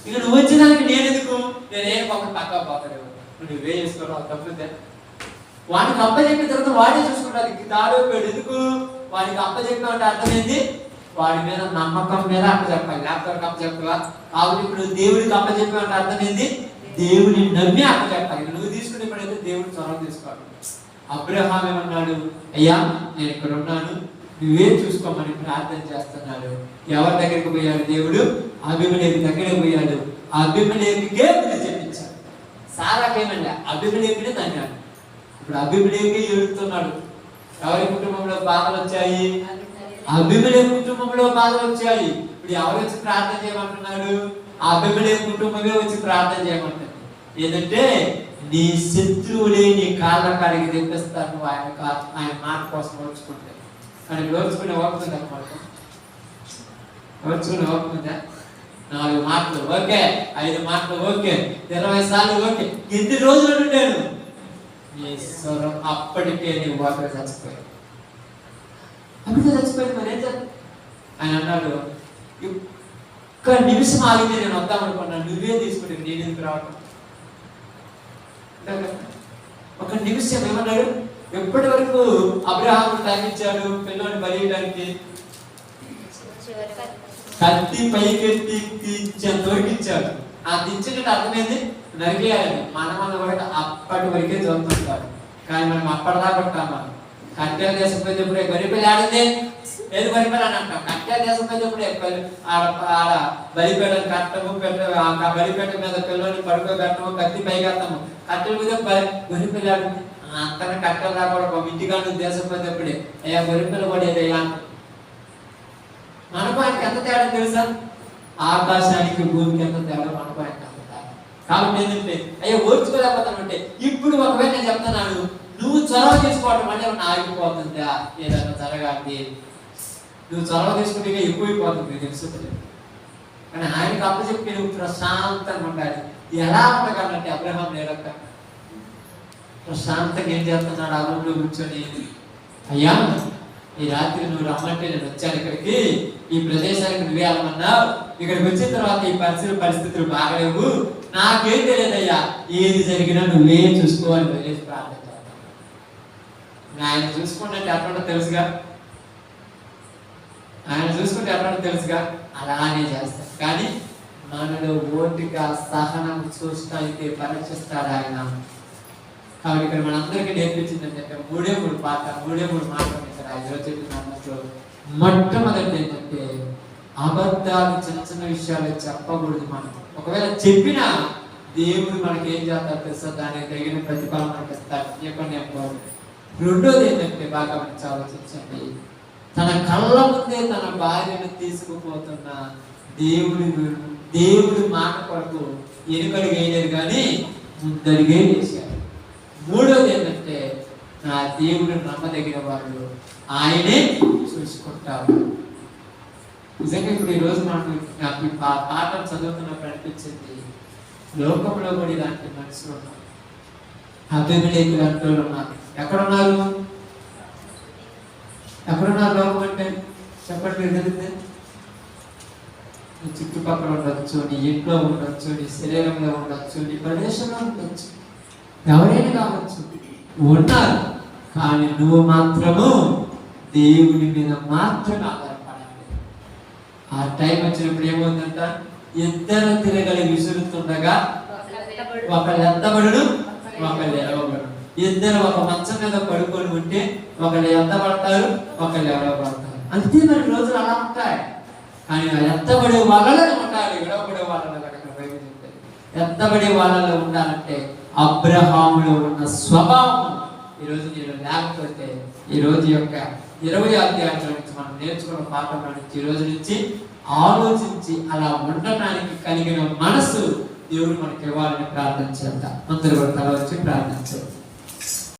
ఇక నువ్వు వచ్చేదానికి నేను ఎందుకు? నేనేం పాపం పక్క పోతాడు. నువ్వే చేసుకోవడం తప్పుతే వాడికి అప్పచెప్పిన తర్వాత వాడే చూసుకుంటాడు. దాడోపాడు ఎందుకు? వాడికి అప్పచెప్పిన అంటే అర్థమైంది వాడి మీద నమ్మకం మీద అప్పచెప్పాలి. లేకపోతే అప్పచెప్పవా? కాబట్టి ఇప్పుడు దేవుడికి అప్పచెప్పిన అంటే అర్థమైంది దేవుని నమ్మి అప్పచెప్పాలి. నువ్వు తీసుకునే పడైతే దేవుడు చొరవ తీసుకోవాలి. అబ్రహాం ఏమన్నాడు? అయ్యా నేను ఇక్కడ ఉన్నాను, నువ్వే చూసుకోమని ప్రార్థన చేస్తున్నాడు. ఎవరి దగ్గరికి పోయాడు? దేవుడు అబీమెలెకు దగ్గరికి పోయాడు. అబీమెలెకుకే చెప్పించాడు. సారాకేమన్నా అబీమెలెకునే తన్నాడు. ఇప్పుడు అబీమెలెకు ఏడుస్తున్నాడు. ఎవరి కుటుంబంలో బాధలు వచ్చాయి? అబీమెలెకు కుటుంబంలో బాధలు వచ్చాయి. ఇప్పుడు ఎవరు వచ్చి ప్రార్థన చేయమంటున్నాడు? అబీమెలెకు కుటుంబమే వచ్చి ప్రార్థన చేయమంటుంది. ఏంటంటే నీ శత్రువులే నీ కాళ్ళ కాడికి తెప్పిస్తాను ఆయన మాట కోసం ఓర్చుకుంటే. కానీ ఓర్చుకునే ఓపుతుంది అన్నమాట. ఓర్చుకునే ఓపుతుందా? 4 మాటలు ఓకే, 5 మాటలు ఓకే, 20 సార్లు ఓకే. ఎన్ని రోజులు ఉండాను? నీ స్వరం అప్పటికే నీ వాటర్ చచ్చిపోయాడు. అప్పటికే చచ్చిపోయింది. మరి ఏం చేద్దాం? ఆయన అన్నాడు, ఒక్క నిమిషం ఆగితే నేను వద్దామనుకున్నాను, నువ్వే తీసుకుంటే నేను ఎందుకు రావటం? ఒక నిమిషం ఏమన్నాడు? ఎప్పటి వరకు అబ్రహాము టైం ఇచ్చాడు పిల్లోని బలియడానికి? కత్తి పైకెత్తి తీర్చేంతవరకు ఇచ్చాడు. ఆ దించినట్టు అర్థమైంది నరికేయాలి. మనం కూడా అప్పటి వరకే చదువుతుంటారు. కానీ మనం అప్పటిదాకా ఉంటాం. కట్టెల దేశం పోయేటప్పుడే బలిపల్లి ఆడింది ఏది బలిపల్లి అని అంటాం. కట్టెల దేశం పోయేటప్పుడే ఆడ బలిపేటను కట్టము బలిపేట మీద పిల్లల్ని పడుకోబెట్టము, కత్తి పైకెత్తము. కట్టెల మీద బలిపల్లి ఆడింది. అంతనే కట్టెలు రాకూడదు. ఇంటికాడు దేశం పోయేటప్పుడే అయ్యా బలిపల్లి కూడా ఏదయ్యా. మనకు ఆయనకి ఎంత తేడా తెలుసా? ఆకాశానికి భూమికి ఎంత తేడా మనకు ఆయనకి ఎంత తేడా. కాబట్టి ఏంటంటే అయ్యా ఓర్చుకోలేకపోతానంటే ఇప్పుడు ఒకవేళ నేను చెప్తున్నాను, నువ్వు చొరవ తీసుకోవటం వల్ల ఏమన్నా ఆగిపోతుందా? ఏదైనా జరగాలి, నువ్వు చొరవ తీసుకుంటే ఎక్కువైపోతుంది తెలుస్తుంది. కానీ ఆయనకు అప్పచెప్పి నువ్వు ప్రశాంతంగా ఉండాలి. ఎలా ఉండగలంటే అబ్రహాం లేడక్క ప్రశాంతంగా ఏం చేస్తున్నాడు? ఆ రూమ్లో కూర్చొని అయ్యా ఈ రాత్రి నువ్వు రమ్మంటే నేను వచ్చాను ఇక్కడికి, ఈ ప్రదేశానికి నువ్వే వెళ్ళమన్నావు. ఇక్కడికి వచ్చిన తర్వాత ఈ పరిస్థితులు బాగలేవు, నాకేం తెలియదయ్యా, ఏది జరిగినా నువ్వే చూసుకోవాలి వదిలేసి ప్రార్థన చేస్తాను. ఆయన చూసుకుంటే ఎట్లా తెలుసుగా, ఆయన చూసుకుంటే ఎట్లా తెలుసుగా, అలానే చేస్తాడు. కానీ మనలో ఓటిక సహనం చూస్తాయితే పరీక్షిస్తాడు ఆయన. కాబట్టి ఇక్కడ మనందరికీ నేర్పించింది ఏంటంటే 3 మాటలు ఇక్కడ ఈరోజు చెప్పిన మొట్టమొదటి ఏంటంటే అబద్ధాలు, చిన్న విషయాలు చెప్పకూడదు. మనం ఒకవేళ చెప్పినా దేవుడు మనకి ఏం చేస్తాడు తెలుసా? దానికి తగిన ప్రతిఫలం మనకి ఇస్తాడు. రెండోది ఏంటంటే బాగా మనకి ఆలోచించండి, తన కళ్ళ ముందే తన భార్యను తీసుకుపోతున్న దేవుడు మాట కొరకు ఎనుకడుగు వేయలేదు కానీ ముందడుగే వేశాడు. మూడోది ఏంటంటే నా దేవుడు నమ్మదగిన వాళ్ళు, ఆయనే చూసుకుంటారు. నిజంగా ఇప్పుడు ఈరోజు నాకు పాఠం చదువుతున్నప్పుడు అనిపించింది, లోకంలో కూడా ఇలాంటి మనుషులు ఉన్నారు, అభిమేలెకు లాంటి వాళ్ళు ఉన్నారు. ఎక్కడున్నారు లోకం అంటే చెప్పండి. తెలిస్తే నీ చుట్టుపక్కల ఉండొచ్చు, నీ ఇంట్లో ఉండొచ్చు, నీ శరీరంలో ఉండొచ్చు, నీ ప్రదేశంలో ఉండొచ్చు, ఎవరైనా కావచ్చు, ఉన్నారు. కానీ నువ్వు మాత్రము దేవుని మీద మాత్రమే ఆధారపడాలి. ఆ టైం వచ్చినప్పుడు ఏమవుతుందంట, ఇద్దరు తిరగలి విసురుతుండగా ఒకళ్ళు ఎత్తబడును, ఒకళ్ళు ఎడవబడును. ఇద్దరు ఒక మంచం మీద పడుకొని ఉంటే ఒకళ్ళు ఎత్తబడతారు, ఒకళ్ళు ఎడవబడతారు. అంతే మరి రోజులు అలా ఉంటాయి. కానీ ఎత్తబడే వాళ్ళలో ఉండాలి, ఎడవబడే వాళ్ళలో ఎత్తబడే వాళ్ళలో ఉండాలంటే అబ్రహాములో ఉన్న స్వభావం ఈరోజు నేను లేకపోతే ఈరోజు యొక్క 20 అధ్యాయాల నుంచి మనం నేర్చుకున్న పాఠం నుంచి ఈ రోజు నుంచి ఆలోచించి అలా ఉండటానికి కలిగిన మనసు దేవుడు మనకి ఇవ్వాలని ప్రార్థన చేద్దాం. అందరూ కూడా తల వచ్చి ప్రార్థించారు.